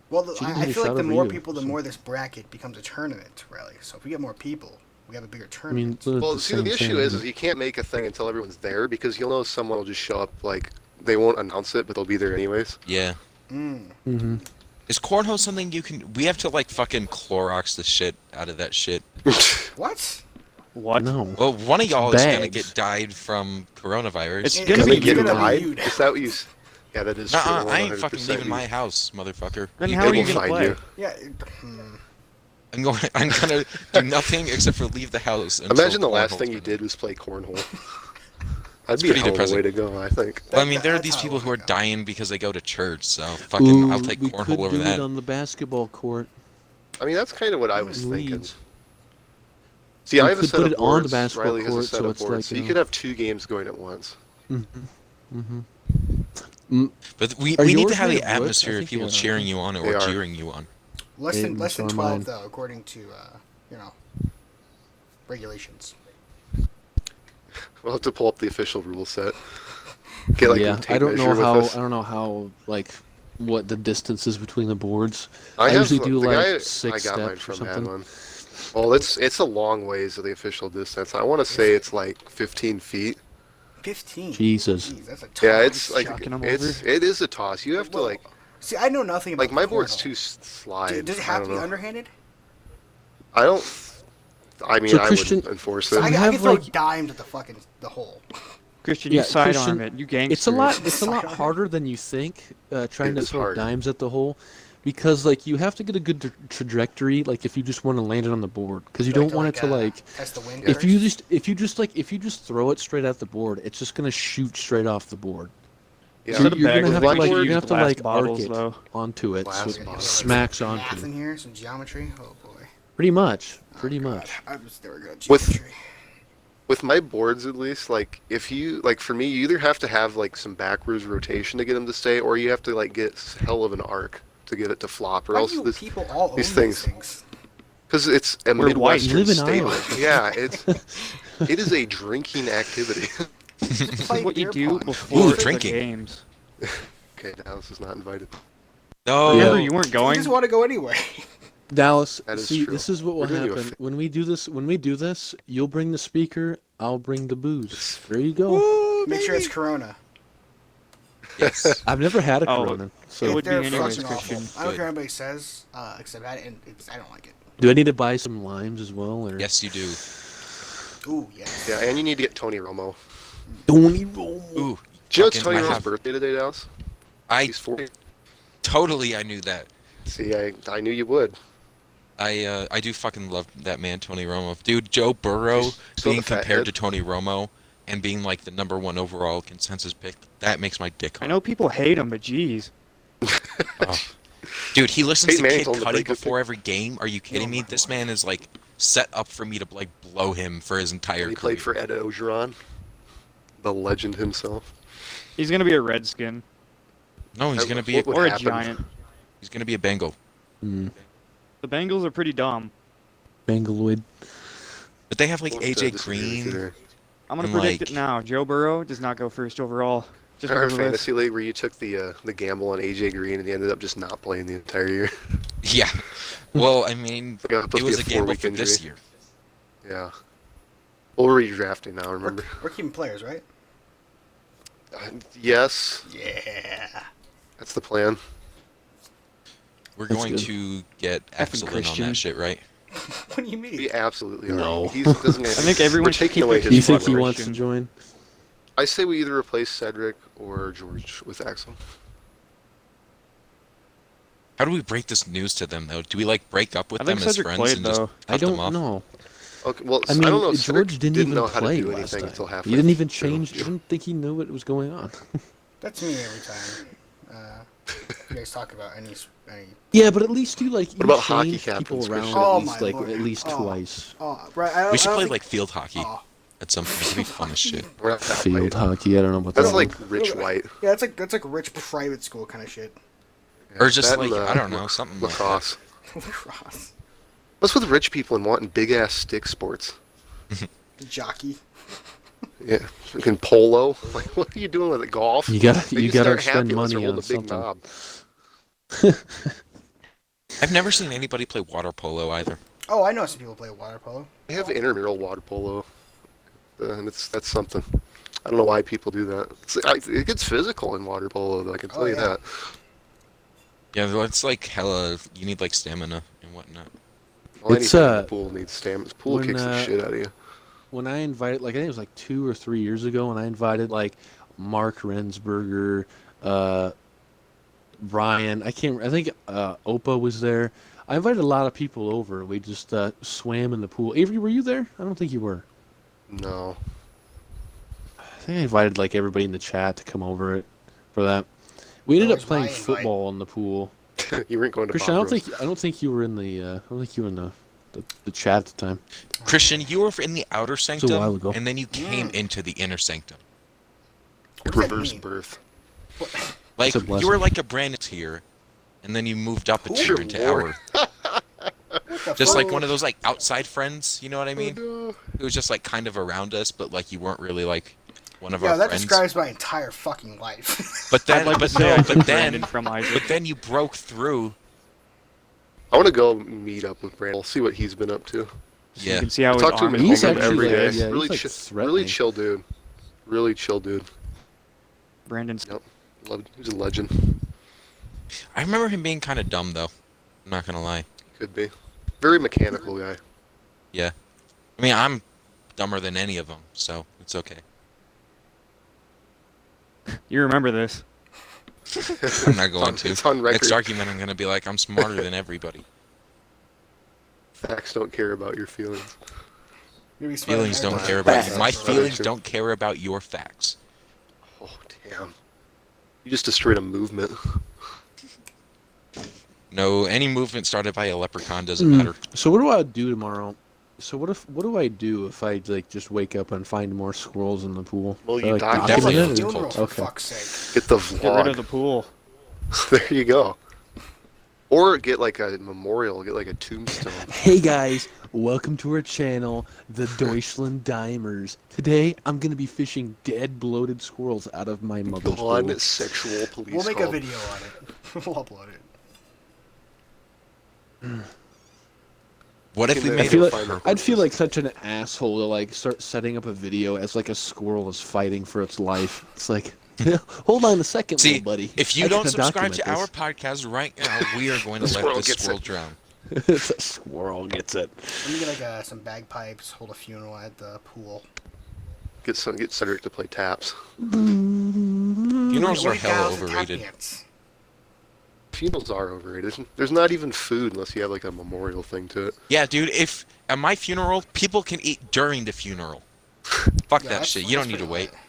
Well, She didn't I hit a feel shot like the over more you, people, the so- more this bracket becomes a tournament, really. So if we get more people, we have a bigger I mean, tournament. Well, see, the issue is you can't make a thing until everyone's there because you'll know someone will just show up. Like they won't announce it, but they'll be there anyways. Yeah. Mm-hmm. Is cornhole something you can? We have to like fucking Clorox the shit out of that shit. What? What? No. Well, one of y'all is gonna Bags. get died from coronavirus. It's It- gonna Gonna be get you. gonna be died? you. Is that what you? Yeah, that is true. Nuh-uh, I ain't fucking 100% leaving you. my house, motherfucker. Then You how are go- you They will gonna find play? you. Yeah. I'm gonna do nothing except for leave the house. until Imagine the last cornhole's thing you done. did was play cornhole. That'd be a pretty hell of a depressing. way to go, I think. Well, I mean, there are That's these how people it who are would go. dying because they go to church, so fucking, I'll take we could cornhole over do that. it on the basketball court. I mean, that's kind of what I was thinking. Leeds. See, I We have a could set put of it on the boards. basketball Riley has a court, set so of it's boards, like, so you you know. could have 2 games going at once. But we Are need to yours have made the of wood? I atmosphere of think people they are. cheering you on They or are. jeering you on. Less than so are 12 mine. though, according to regulations. We'll have to pull up the official rule set. Get like Yeah, a tape I don't know measure with how. us. I don't know how like what the distance is between the boards. I I have usually do the like guy, 6 I got mine steps or from something. Adlin. Well, it's a long ways of the official distance. I want to say it's like 15 feet. 15. Jesus. Jeez, that's a toss. Yeah, it's like chucking 'em it is a toss. You have to Well, like See, I know nothing about my cornhole. board's too slide. Does it I have don't to be know. underhanded? I don't. I mean, So, I Christian, would enforce So it. I, You I have, can throw like- dimes at the hole. Christian, Yeah, you sidearm Christian, it. You gangster. It's a lot. it. It's a lot Sidearm. harder than you think. Trying It to is throw hard. dimes at the hole, because like you have to get a good trajectory. Like if you just want to land it on the board, because you don't want it to like. test the wind. If first? you just throw it straight at the board, it's just gonna shoot straight off the board. Yeah, So Instead of you're bags, gonna have I to think like we you're should gonna use have to glass like bottles, arc it though. onto it, Glass so it bottles. smacks Math onto. in here, some geometry. Oh boy. Pretty much. Pretty much. I was never good at With- geometry. with my boards at least, like if you like for me, you either have to have like some backwards rotation to get them to stay, or you have to like get hell of an arc to get it to flop, or Why else do this people all own these these things- things? because it's a We're white. midwestern Live in staple. Iowa. Yeah, it is a drinking activity. This Play is what you beer do pong. before the drinking. games. Okay, Dallas is not invited. No. Remember, Yeah. you weren't You going. just want to go anyway. Dallas, That is see, true. this is what will We're doing you a happen fa- when we do this. When we do this, you'll bring the speaker. I'll bring the booze. There you go. Make sure it's Corona. Yes. I've never had a Oh, Corona, it so would be They're anyways, fucking awful. Christian. I don't Good. care what anybody says, except I, and I don't like it. do I need to buy some limes as well? Or Yes, you do. Ooh, yes. Yeah, and you need to get Tony Romo. Tony Romo. Ooh. Do you know it's fucking- Tony I Romo's have- birthday today, Dallas? I He's 40. totally I knew that. See, I knew you would. I do fucking love that man, Tony Romo. Dude, Joe Burrow He's still being the fat compared head. to Tony Romo and being like the #1 overall consensus pick, that makes my dick I hard. know people hate him, but geez. Oh. Dude, he listens Peyton to Manning Kid told him to Cudi break his before every game. Are you kidding Oh me? my This Lord. man is like set up for me to like blow him for his entire He career. played for Ed Ogeron, the legend himself. He's gonna be a Redskin No, he's That- gonna be what would or a happen? Giant. he's gonna be a Bengal. Mm, The Bengals are pretty dumb. Bangaloid. But they have like We'll have to AJ disagree with you Green. there. I'm gonna And, predict like- it now. Joe Burrow does not go first overall. Just Our because of this. fantasy league where you took the gamble on AJ Green and he ended up just not playing the entire year. Yeah. Well, I mean, Like, supposed it to was be a a gamble 4-week for this injury. year. Yeah. Well, we're redrafting now, remember? We're keeping players, right? Yes, Yeah. that's the plan. We're That's going good. to get Effing excellent on Christian. that shit, right? What do you mean? We absolutely are. No. He doesn't. I think everyone we're should taking keep away it his Do you He's think fun. he fun. wants to join? I say we either replace Cedric or George with Axel. How do we break this news to them though? Do we like break up with I them think as Cedric friends played, and just though. cut I them don't off? know. Okay, well, I mean, don't know. George Cedric didn't even know how to play do last anything time. until halfway. He didn't even through. change. I don't think he knew what was going on. That's me every time. You guys talk about any. Yeah, but at least you like you about hockey change people captains, around Christian? Oh, at least my like Lord. at least Oh. twice. Oh, right. We should play like field hockey Oh. at some point. It'd be fun as shit. We're not that Field white. hockey, I don't know about That's that. like one. rich white. Yeah, that's like rich private school kind of shit. Or just That like, and, I don't know, something like that. lacrosse. Lacrosse. What's with rich people and wanting big ass stick sports? Jockey. Yeah, fucking polo. Like, what are you doing with it? Golf? You gotta They you just gotta aren't spend happy unless money they're on holding a big something. knob. I've never seen anybody play water polo either. Oh, I know some people play water polo. They have intramural water polo, and that's something. I don't know why people do that. It gets physical in water polo, though, I can tell you yeah. that. Yeah, it's like hella, you need like stamina and whatnot. Well, It's, anything in the pool needs stamina. The pool when, kicks the shit out of you. When I invited, like I think it was like 2 or 3 years ago, when I invited like Mark Rensberger, Brian, I think Opa was there. I invited a lot of people over. We just swam in the pool. Avery, were you there? I don't think you were. No. I think I invited like everybody in the chat to come over it for that. We ended That up was playing my invite. football in the pool. You weren't going to Christian, Bob Rose. I don't think you were in the I don't think you were in the chat at the time. Christian, you were in the outer while sanctum, ago. and then you came into the inner sanctum. What does that Reverse mean? birth. Like, a blessing. you were like a Brandon tier, and then you moved up a Ooh, tier into Lord. our... What the Just fuck? like one of those like outside friends, you know what I mean? Oh, no. It was just like kind of around us, but like you weren't really like one of Yeah, our that friends. describes my entire fucking life. But then, I'd like but to say no, I but took then, Brandon from Isaac. but then you broke through. I want to go meet up with Brandon. See what he's been up to. You Yeah, can see how his Talk to him arm at is He's home moving actually, every every day. day. yeah, really, he's, like, really threatening. chill dude. Really chill dude. Brandon's Yep. He's a legend. I remember him being kind of dumb though. I'm not gonna lie. Could be. Very mechanical guy. Yeah, I mean I'm dumber than any of them, so it's okay. You remember this. I'm not going to. It's on record. Next argument, I'm gonna be like, I'm smarter than everybody. Facts don't care about your feelings. Maybe smarter Feelings than don't everybody. care about you. Facts. My Facts. feelings don't care about your facts. Oh, damn. You just destroyed a movement. No, any movement started by a leprechaun doesn't Hmm. matter. So what do I do tomorrow? So what do I do if I like just wake up and find more squirrels in the pool? Well, Do I, you like, document Have Definitely a a document it? funeral, cult. for Okay. fuck's sake. Get the Get rid of vlog. the pool. There you go. Or get like a memorial, get like a tombstone. Hey guys, welcome to our channel, the Deutschland Dimers. Today I'm gonna be fishing dead bloated squirrels out of my mother's pool. Non-sexual police We'll make call. a video on it. We'll upload it. What if we I made feel it like- purple? I'd feel like such an asshole to like start setting up a video as like a squirrel is fighting for its life. It's like, hold on a second, See, little buddy. if you I don't gotta subscribe to document our podcast right now, we are going to let Squirrel this gets squirrel it. drown. this. A squirrel gets it. Let me get like some bagpipes, hold a funeral at the pool. Get Cedric to play taps. Funerals are White hella gals and tap overrated. dance. Funerals are overrated. There's not even food unless you have like a memorial thing to it. Yeah, dude, if at my funeral, people can eat during the funeral. Fuck Yeah, that that's- shit. You don't that's need to pretty wait. lit.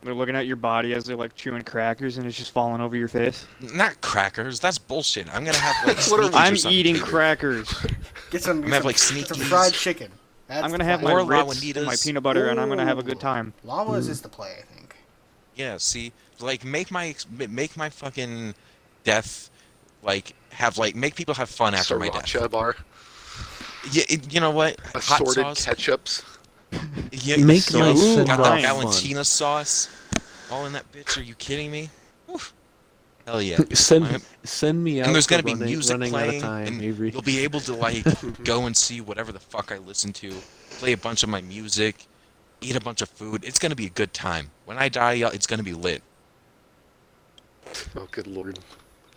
They're looking at your body as they're like chewing crackers and it's just falling over your face. Not crackers. That's bullshit. I'm gonna have like What are- Sneakies or I'm something eating too. crackers. Get some, have, like, get some Sneakies. fried chicken. That's I'm gonna the have play. my Or Ritz and my Lawanitas. peanut butter and I'm gonna have a good time. Llamas is the play, I think. Yeah, see, like make my fucking death like have like make people have fun after my death. Sriracha bar, Yeah, you know what? Hot assorted sauce. ketchups. Yeah, Make so- my Ooh, got fine. that Valentina sauce. All in that bitch. Are you kidding me? Oof. Hell yeah. Send me out. And there's for gonna be running, music running out of playing, time, and Avery. you'll be able to like go and see whatever the fuck I listen to, play a bunch of my music, eat a bunch of food. It's gonna be a good time. When I die, it's gonna be lit. Oh, good lord.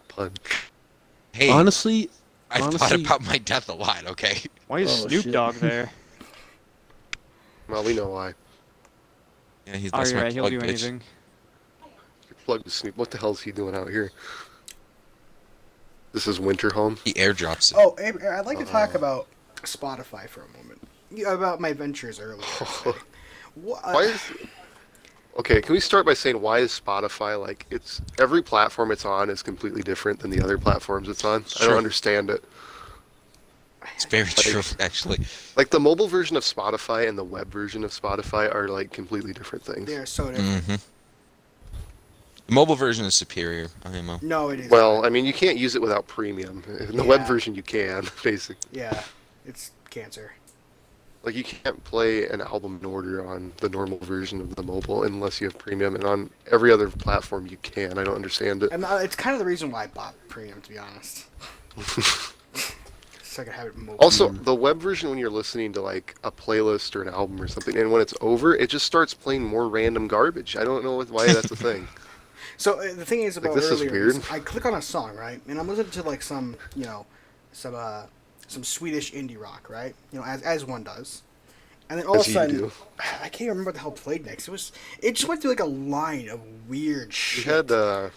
Pun. Hey, Honestly, I thought honestly- about my death a lot. Okay. Why is Oh, Snoop shit. Dogg there? Well, we know why. Yeah, he's Oh, that's you're my right. He'll plug do bitch. anything. Your plug to Snoop. What the hell is he doing out here? This is winter home. He airdrops it. Oh, Abe, I'd like to talk about Spotify for a moment. About my ventures earlier. What, Why is? Okay, can we start by saying why is Spotify like it's every platform it's on is completely different than the other platforms it's on? I don't True. understand it. It's very true, actually. Like the mobile version of Spotify and the web version of Spotify are like completely different things. They're so different. hmm The mobile version is superior, IMO. No, it is. Well, not. I mean, you can't use it without premium. In the Yeah. web version, you can, basically. Yeah, it's cancer. Like, you can't play an album in order on the normal version of the mobile unless you have premium, and on every other platform, you can. I don't understand it. And it's kind of the reason why I bought premium, to be honest. So I could have it mobile. Also, the web version, when you're listening to, like, a playlist or an album or something, and when it's over, it just starts playing more random garbage. I don't know why that's a thing. So the thing is about this is earlier weird. I click on a song, right, and I'm listening to like some, some Swedish indie rock, right? As one does, and then all of a As you sudden, do. I can't remember what the hell played next. It just went through like a line of weird You shit. had the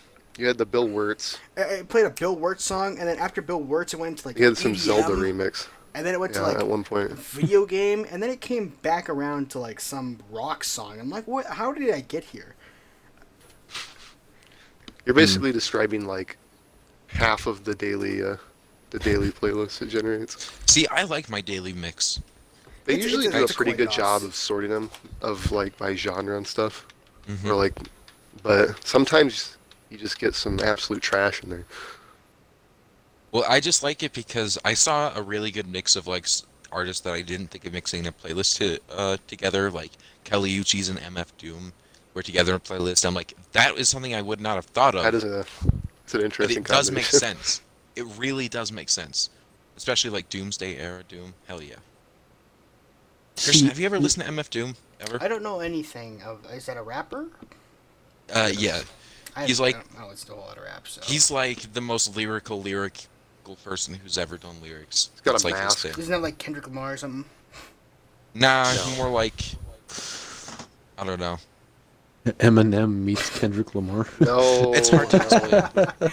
Bill Wirtz. It played a Bill Wirtz song, and then after Bill Wirtz, it went to like He had some EDM, Zelda remix. and then it went to Yeah, like at one point. video game, and then it came back around to like some rock song. I'm like, what? How did I get here? You're basically describing like half of the daily playlist it generates. See, I like my daily mix. They It's- usually it's do a it's pretty quite good job nice. of sorting them of like by genre and stuff, Mhm. or like, but sometimes you just get some absolute trash in there. Well, I just like it because I saw a really good mix of like artists that I didn't think of mixing a playlist together, like Kelly Uchis and MF Doom were together in a playlist. I'm like, that is something I would not have thought of. That is it's an But interesting it does make combination. sense. It really does make sense, especially like Doomsday era Doom. Hell yeah. Christian, have you ever listened to MF Doom ever? I don't know anything of. Is that a rapper? Yeah. I He's like- I don't listen to a whole lot of rap. So He's like the most lyrical person who's ever done lyrics. He's got a That's like his mask. thing. isn't that like Kendrick Lamar or something? Nah, No. more like I don't know. Eminem meets Kendrick Lamar. No, It's hard to explain.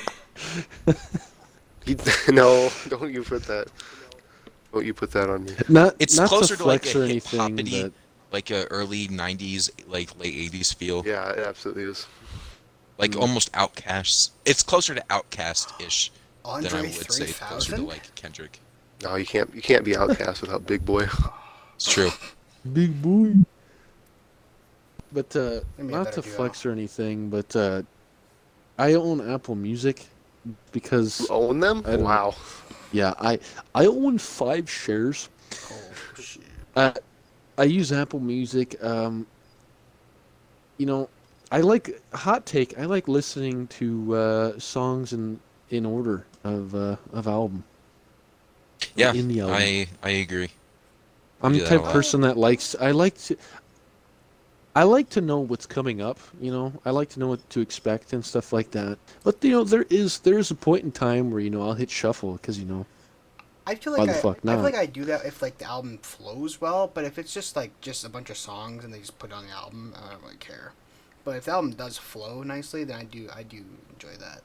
No, don't you put that. Don't you put that on me? Not It's not closer to to like flex a or hip anything, hoppity, but like a early '90s, like late '80s feel, Yeah, it absolutely is. like almost Outcasts. It's closer to Outcast-ish than I Andre would say closer to 3000. like Kendrick. No, you can't be Outcast without Big Boy. It's true. big boy. But Maybe I not better to do flex or anything, but I own Apple Music because You own them? I don't- Wow. yeah, I own 5 shares. Oh shit! I use Apple Music. I like hot take. I like listening to songs in order of album. Yeah, in the album. I agree. I'm do the that type a of lot. person that I like to know what's coming up, I like to know what to expect and stuff like that. But there is a point in time where I'll hit shuffle because I feel Why like the fuck I feel not? like I do that if like the album flows well, but if it's just a bunch of songs and they just put it on the album, I don't really care. But if the album does flow nicely, then I do enjoy that.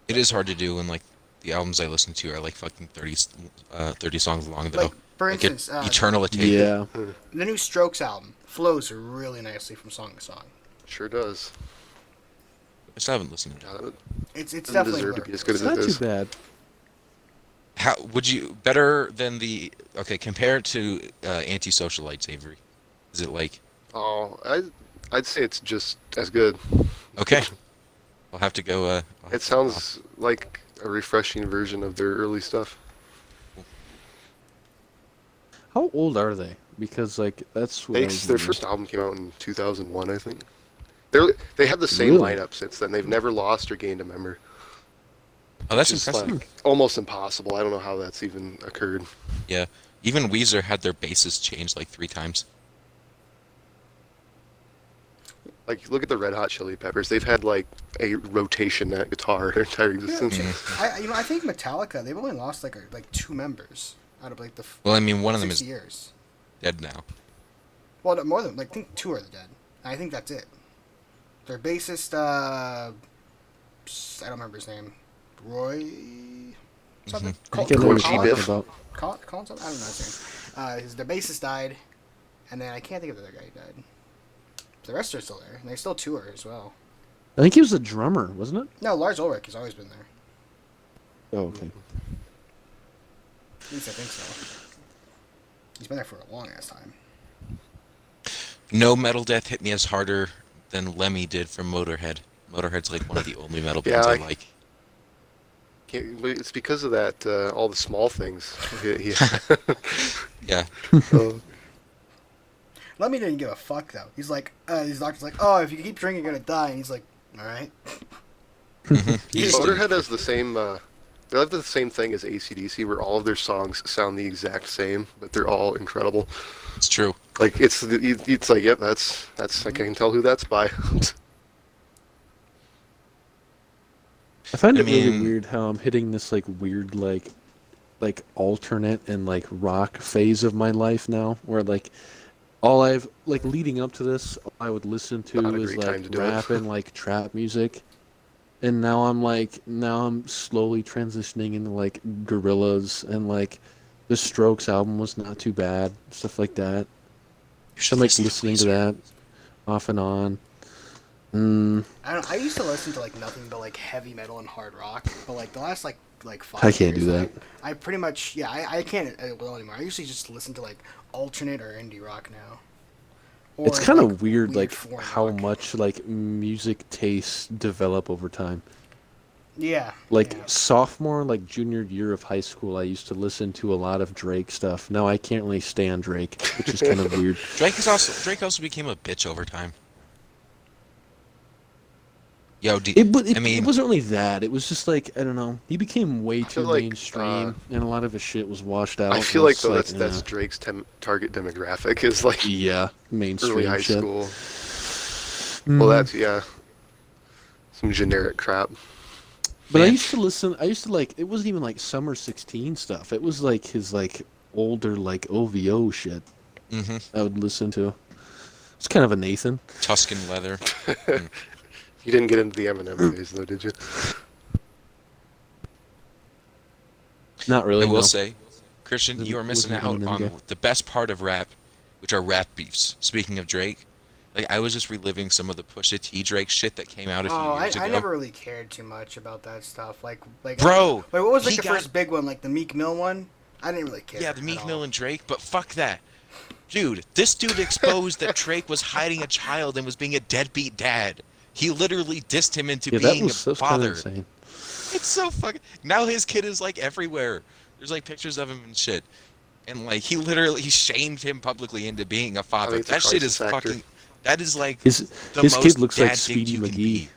It is hard to do when like the albums I listen to are like fucking 30 songs long though. Like for Like instance, Eternal Atake. yeah. the new Strokes album flows really nicely from song to song. Sure does. I still haven't listened to it. God, it It's doesn't definitely deserve to worth be as it. good It's as not it too is. bad. How would you better than the okay? Compare it to Anti-Socialites, Avery. Is it like Oh, I'd say it's just as good. okay? I'll have to go. I'll have It to- sounds like a refreshing version of their early stuff. How old are they? Because that's what I was Their wondering. first album came out in 2001, I think. They have the same Really? lineup since then. They've never lost or gained a member. Oh, that's Which is, impressive. like, almost impossible. I don't know how that's even occurred. Yeah, even Weezer had their bassist changed like 3 times. Like, look at the Red Hot Chili Peppers. They've had like a rotation at guitar their entire existence. I think Metallica they've only lost like 2 members out of like the Well, I mean, one of them 6 is years. dead now. Well, no, more than like I think 2 are dead. I think that's it. Their bassist, I don't remember his name, Roy something. I think I know what Coach you're Biff. talking about. Colin something. I don't know his name. The bassist died, and then I can't think of the other guy who died. The rest are still there, and they still tour as well. I think he was the drummer, wasn't it? No, Lars Ulrich has always been there. Oh, okay. At least I think so. He's been there for a long ass time. No metal death hit me as harder than Lemmy did from Motorhead. Motorhead's like one of the only metal Yeah, bands I I- like. But it's because of that, all the small things. Yeah. Uh, Lemmy didn't give a fuck though. He's like, his doctor's like, oh, if you keep drinking, you're gonna die. And he's like, all right. He just Motorhead has the same. They have the same thing as AC/DC, where all of their songs sound the exact same, but they're all incredible. It's true. Like it's like, yep, that's I can tell who that's by. I find I it really mean- weird how I'm hitting this like weird like alternate and like rock phase of my life now, where like all I've like leading up to this, all I would listen to Not a is great time like to do it. rap and like trap music, and now I'm slowly transitioning into like Gorillaz, and like the Strokes album was not too bad, stuff like that. You should I'm like listen listening to Weezer. that off and on. I don't. I used to listen to like nothing but like heavy metal and hard rock, but like the last like 5 I can't years, do that. I pretty much I can't well anymore. I usually just listen to like alternate or indie rock now. Or, It's kind of like, weird, like foreign how rock. much like music tastes develop over time. Yeah. Like yeah. sophomore, like junior year of high school, I used to listen to a lot of Drake stuff. Now I can't really stand Drake, which is kind of weird. Drake also became a bitch over time. Yo, It wasn't really that. It was just like I don't know. He became way feel too like, mainstream, and a lot of his shit was washed out. I and feel like it's though that's eh. Drake's target demographic is like Yeah, mainstream early high shit. school. Mm. Well, that's some generic crap. But I Man. used to listen. I used to like. It wasn't even like Summer 16 stuff. It was like his like older like OVO shit. Mm-hmm. I would listen to. It's kind of a Nathan. Tuscan leather. You didn't get into the Eminem phase though, did you? Not really. I will no. say, Christian, you are missing Wasn't out an Eminem on guy. the best part of rap, which are rap beefs. Speaking of Drake, like I was just reliving some of the Pusha T Drake shit that came out a few Oh, years I ago. never really cared too much about that stuff. Like Bro, wait, what was like he the got- first big one? Like the Meek Mill one? I didn't really care. Yeah, the Meek at Mill all. and Drake, but fuck that. Dude, this dude exposed that Drake was hiding a child and was being a deadbeat dad. He literally dissed him into Yeah, that being was a that's kind father. of insane. It's so fucking. Now his kid is like everywhere. There's like pictures of him and shit. And like he shamed him publicly into being a father. it's a That shit is crisis actor. fucking. That is like His the his most kid looks like dad dick Speedy you can McGee. be.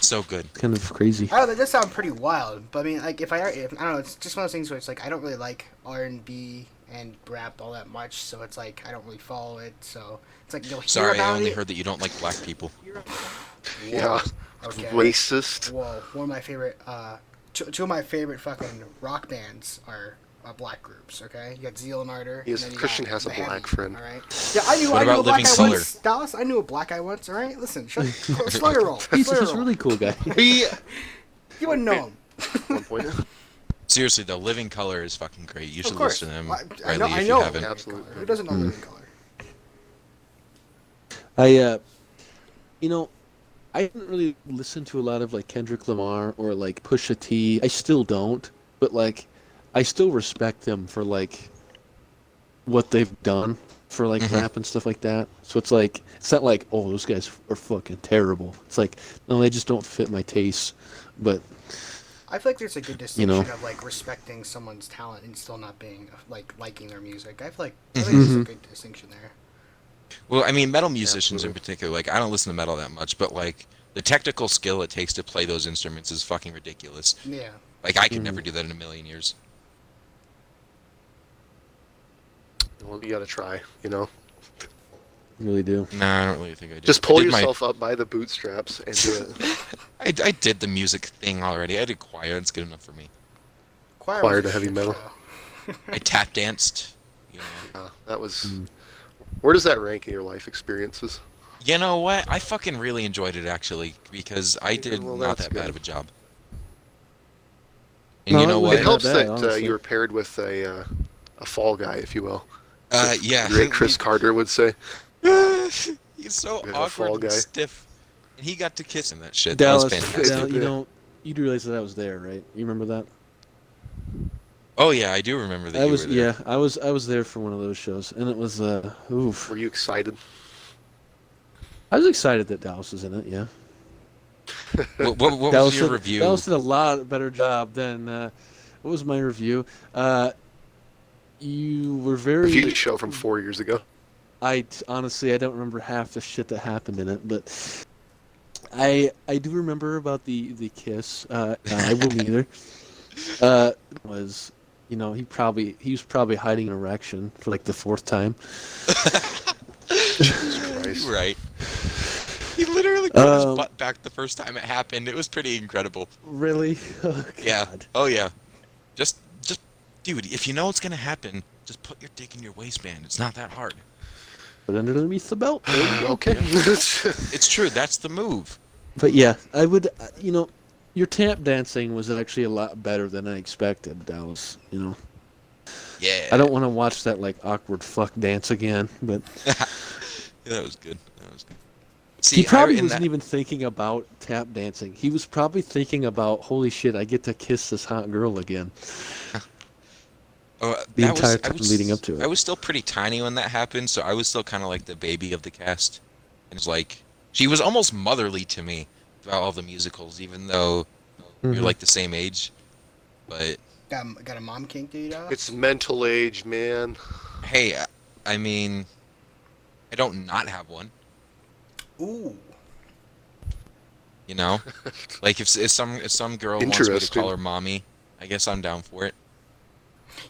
So good. Kind of crazy. Oh, that does sound pretty wild. But I mean, like if I don't know, it's just one of those things where it's like I don't really like R&B and rap all that much, so it's like I don't really follow it. So it's like you'll hear Sorry, I about only it. heard that you don't like black people. Yeah. Okay. Racist. Whoa, one of my favorite, two of my favorite fucking rock bands are black groups. Okay, you got Zeal and Ardor. Yes, and then you Christian got has a The black Heavy, friend. All right. Yeah, I knew What a about black Living guy Colour? once. Dallas, I knew a black guy once. All right, listen, slow your roll. He's Slow your just a roll. really cool guy. You wouldn't know him. 1 point. Seriously though, Living Color is fucking great. You Of should course. listen to them, I know. Riley, I if know. you haven't. Living Absolutely. Colour. Who doesn't know Living Color? I didn't really listen to a lot of like Kendrick Lamar or like Pusha T. I still don't, but like I still respect them for like what they've done for like Mhm. rap and stuff like that. So it's like it's not like oh those guys are fucking terrible. It's like no, they just don't fit my taste. But I feel like there's a good distinction know. of like respecting someone's talent and still not being like liking their music. I feel like Mm-hmm. there's a good distinction there. Well, I mean, metal musicians in Absolutely. particular, like, I don't listen to metal that much, but, like, the technical skill it takes to play those instruments is fucking ridiculous. Yeah. Like, I could never do that in a million years. Well, you gotta try, you know. I really do. Nah, I don't really think I do. Just pull I did yourself up by the bootstraps and do it. I did the music thing already. I did choir. It's good enough for me. Choir Choir was to a heavy shit metal. show. I tap danced. You know. That was. Where does that rank in your life experiences? You know what? I fucking really enjoyed it, actually, because I did Well, not that's that bad good. of a job. And No, you know it what? was It helps not that bad, honestly. you were paired with a fall guy, if you will. Yeah. Great Chris Carter would say. He's so Bit of a awkward fall and guy. stiff. And he got to kiss him. That shit. Dallas, That was fantastic. Dallas, you do realize that I was there, right? You remember that? Oh yeah, I do remember that I you was, were there. yeah, I was there for one of those shows, and it was, oof. Were you excited? I was excited that Dallas was in it. Yeah. What Dallas was your did, review? Dallas did a lot better job than. What was my review? You were very. Review show from 4 years ago. Honestly, I don't remember half the shit that happened in it, but I do remember about the kiss. I wouldn't either. Was he was probably hiding an erection for like the fourth time. Christ. Right. He literally put his butt back the first time it happened. It was pretty incredible. Really? Oh, Yeah. God. Oh yeah. Just, dude, if you know what's gonna happen, just put your dick in your waistband. It's not that hard. But underneath the belt. Okay. It's true. That's the move. But yeah, I would. Your tap dancing was actually a lot better than I expected, Dallas. Yeah. I don't want to watch that like awkward fuck dance again. But Yeah, that was good. That was good. See, he probably in wasn't that- even thinking about tap dancing. He was probably thinking about, holy shit, I get to kiss this hot girl again. Oh, The that entire was, I time was, leading up to it. I was still pretty tiny when that happened, so I was still kind of like the baby of the cast. And it's like, she was almost motherly to me throughout all the musicals, even though we Mhm. were like the same age. But Got a mom kink, dude? It's mental age, man. hey, I mean, I don't not have one. Ooh. You know, like if some girl wants me to Interesting. call her mommy, I guess I'm down for it.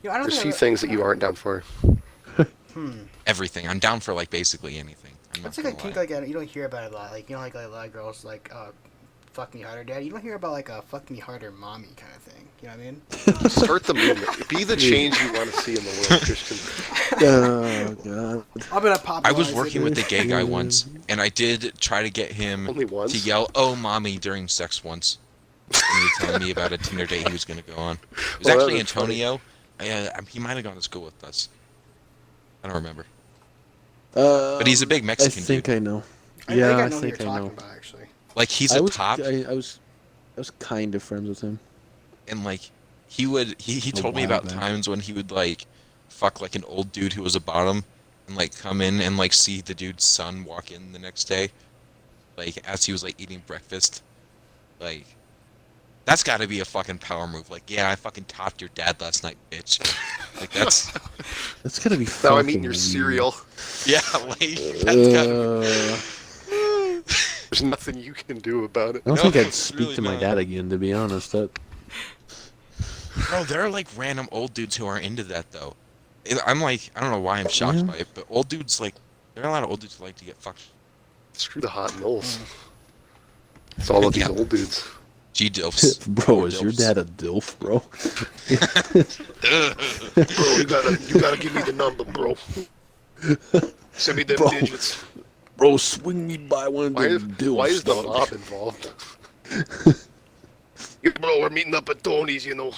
I don't There's think few I've- things that you aren't down for. Everything. I'm down for like basically anything. I'm not That's like a gonna kink lie. you don't hear about it a lot. Like like a lot of girls like fuck me harder, dad. You don't hear about like a fuck me harder, mommy kind of thing. You know what I mean? Start the movement. Be the change you want to see in the world, Christian. Oh god. I'm gonna pop. I was working with a gay guy once, and I did try to get him Only once? to yell "Oh, mommy" during sex once. And he was telling me about a Tinder date he was going to go on. It was Well, that actually was funny. Antonio. He might have gone to school with us. I don't remember. But he's a big Mexican I think dude. I know. I Yeah, think I I know who think you're I talking know. about actually. Like he's I a was, top, I was kind of friends with him. and like he told me while about back. times when he would like fuck like an old dude who was a bottom, and like come in and like see the dude's son walk in the next day, like as he was like eating breakfast, like. That's got to be a fucking power move. Like, yeah, I fucking topped your dad last night, bitch. Like, that's That's gotta be Now fucking I'm eating your weird. cereal. yeah, like that's gotta There's nothing you can do about it. I don't No, think I'd it's speak really to my not. dad again, to be honest. Bro, there are like random old dudes who aren't into that though. I'm like, I don't know why I'm shocked Yeah. by it, but old dudes like, there are a lot of old dudes who like to get fucked. Screw the hot mills. It's all of these Yeah. old dudes. G dilfs. Bro, is your Dilfs. dad a dilf, bro? Bro, you gotta give me the number, bro. Send me them Bro. digits. Bro, swing me by one of Why is, them dilfs. why is the dog. mob involved? Yeah, bro, we're meeting up at Tony's, you know.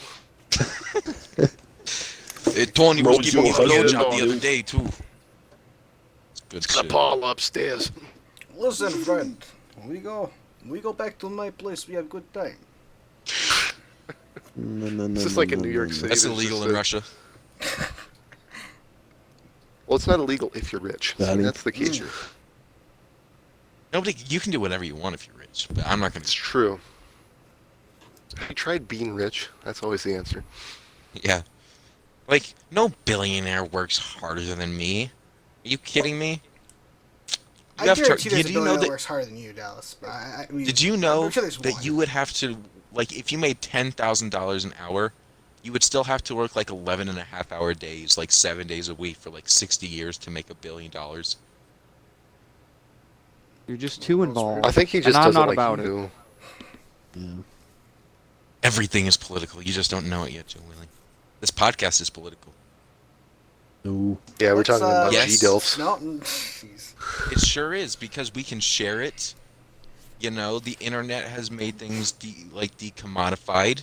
Tony was Bro, giving me a your husband blowjob on the other you. day too. It's good Got a shit. Paul upstairs. Listen, friend. We go back to my place. We have good time. No, This is like in New York City. That's There's illegal just in a- Russia. Well, it's not illegal if you're rich. See, Got it. that's the key. Nobody, you can do whatever you want if you're rich, but I'm not gonna. It's true. Have you tried being rich? That's always the answer. Yeah. Like, no billionaire works harder than me. Are you kidding me? I You have to- guarantee there's did a you know billionaire that that- works harder than you, Dallas. But I mean, Did you I'm know sure there's that one. you would have to, like, if you made $10,000 an hour, you would still have to work like 11 and a half hour days, like 7 days a week for like 60 years to make $1 billion. You're just too involved. I think he just and I'm doesn't not like about it. you. Yeah. Everything is political. You just don't know it yet, Joe Willie. This podcast is political. No. Yeah, we're Let's, talking about Yes. G-Dilfs. No, jeez. It sure is because we can share it. You know, the internet has made things decommodified.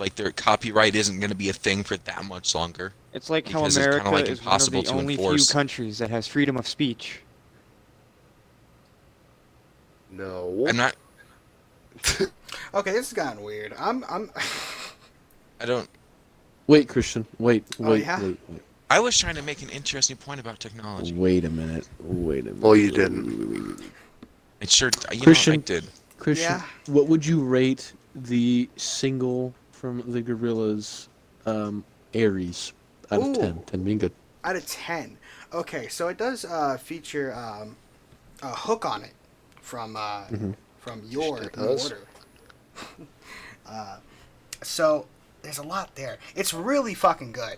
like their copyright isn't going to be a thing for that much longer. It's like how Because it's kinda, America like, is one of impossible the to only few enforce. countries that has freedom of speech. No. I'm not. Okay, this has gotten weird. I don't. Wait, Christian. Wait. Oh, yeah? Wait. I was trying to make an interesting point about technology. Wait a minute. Wait a minute. Well, you didn't. It sure, Christian. I did. Christian, Yeah? what would you rate the single from the Gorillaz, Aries, out of 10? Ooh. 10 being good. Out of 10. Okay, so it does feature a hook on it from your It does. order. So there's a lot there. It's really fucking good.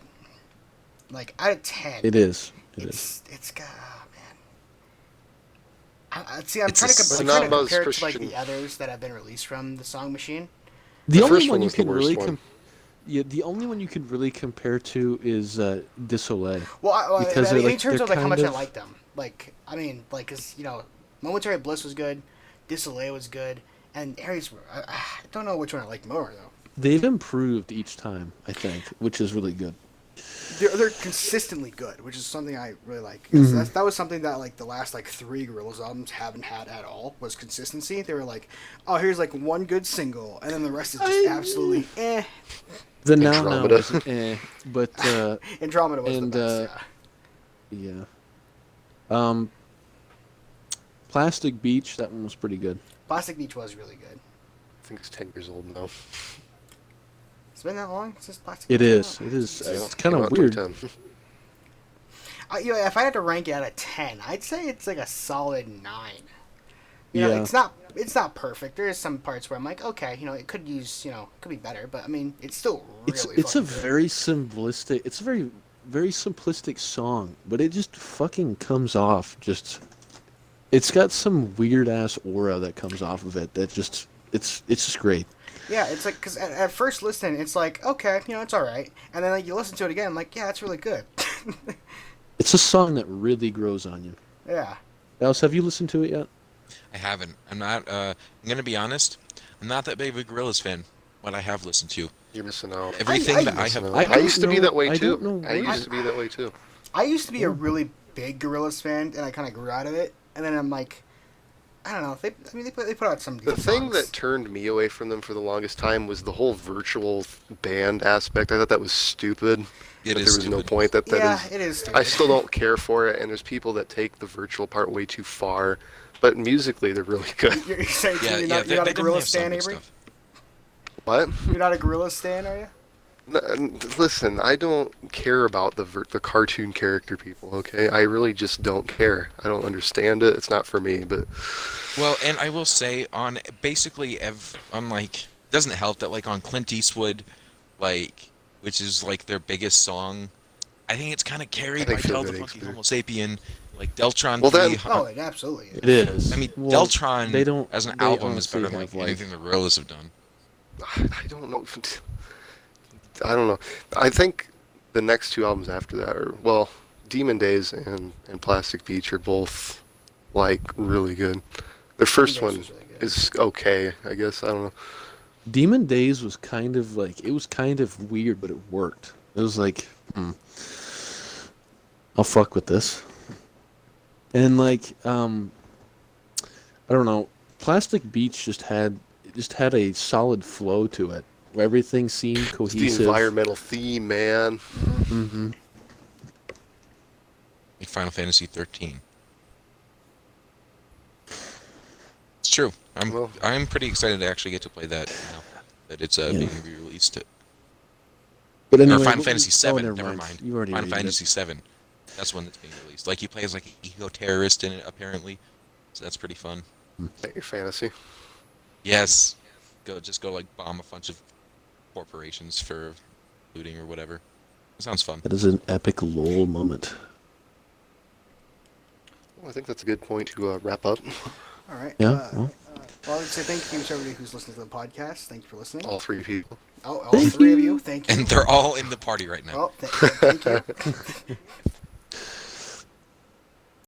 Like out of 10. It is. It is. It's got man. See, I'm It's trying a to, s- I'm Not trying to about compare it to like Christian. the others that have been released from the Song Machine. The The only first one one you was the can worst really one. the only one you could really compare to is Dissolé. Well, Because I mean, they're, in terms they're of like how much kind I of- like them, like I mean, like because Momentary Bliss was good, Dissolé was good, and Aries were. I don't know which one I like more though. They've improved each time, I think, which is really good. They're consistently good, which is something I really like. 'Cause Mhm. that was something that like the last like 3 Gorillaz albums haven't had at all was consistency. They were like, oh, here's like one good single, and then the rest is just absolutely eh. The Now Andromeda. is but Andromeda was And, the best. yeah. Plastic Beach, that one was pretty good. Plastic Beach was really good. I think it's 10 years old now. It's been that long since Plastic It Beach came is. out? It is. Yeah, It's kind came of out in weird. 2010. If I had to rank it out of 10, I'd say it's like a solid 9. You know, Yeah. it's not perfect. There is some parts where I'm like, okay, it could use, could be better, but I mean, it's still really It's a fucking good. very simplistic. It's a very very simplistic song, but it just fucking comes off just. It's got some weird ass aura that comes off of it. That just it's just great. Yeah, it's like because at first listen, it's like okay, it's all right, and then like you listen to it again, like yeah, it's really good. It's a song that really grows on you. Yeah. Alice, have you listened to it yet? I haven't. I'm not. I'm gonna be honest. I'm not that big of a Gorillaz fan. What I have listened to, You're missing out. everything that I Missing have. out. I I used to don't be know- that way I too. don't know I why. used to be that way too. I used to be a really big Gorillaz fan, and I kind of grew out of it, and then I'm like, I don't know. They put out some The decent thing songs. that turned me away from them for the longest time was the whole virtual band aspect. I thought that was stupid. It That is there was no stupid. point. That yeah, is. it is. I Stupid. still don't care for it, and there's people that take the virtual part way too far. But musically, they're really good. You're saying Yeah, you're yeah. not, you're not a they definitely Gorillaz have some stan, good Avery? stuff. What? You're not a Gorillaz stan, are you? Listen, I don't care about the cartoon character people. Okay, I really just don't care. I don't understand it. It's not for me. But Well, and I will say on basically on like doesn't help that like on Clint Eastwood, like which is like their biggest song. I think it's kind of carried by think Feel Del the Good Funky Aches Homo Sapien, like Deltron Well, then- 3. Oh, it absolutely is. It is. I mean, Well, Deltron they don't- as an they album is better honestly than like have, like- anything the Gorillaz have done. I don't know. I don't know. I think the next 2 albums after that are Demon Days and Plastic Beach are both like really good. The first Days one was really good. is okay, I guess. I don't know. Demon Days was kind of weird, but it worked. It was like, I'll fuck with this. And like, I don't know, Plastic Beach just had a solid flow to it, where everything seemed It's the cohesive. environmental theme, man. Mm-hmm. Like Final Fantasy 13. It's true. Well- I'm pretty excited to actually get to play that now that it's Yeah. being re-released. But Or anyway, Final Fantasy 7. never never mind. mind. You already Final read it. Fantasy 7. That's one that's being released. Like you play as like an eco-terrorist in it apparently. So that's pretty fun. Is that your fantasy? Yes. Go like bomb a bunch of corporations for looting or whatever. It sounds fun. That is an epic lol moment. Well, I think that's a good point to wrap up. All right. Yeah. Well, I'd say thank you to everybody who's listening to the podcast. Thank you for listening. All 3 people. All 3 of you. Thank you. And they're all in the party right now. Oh, thank you.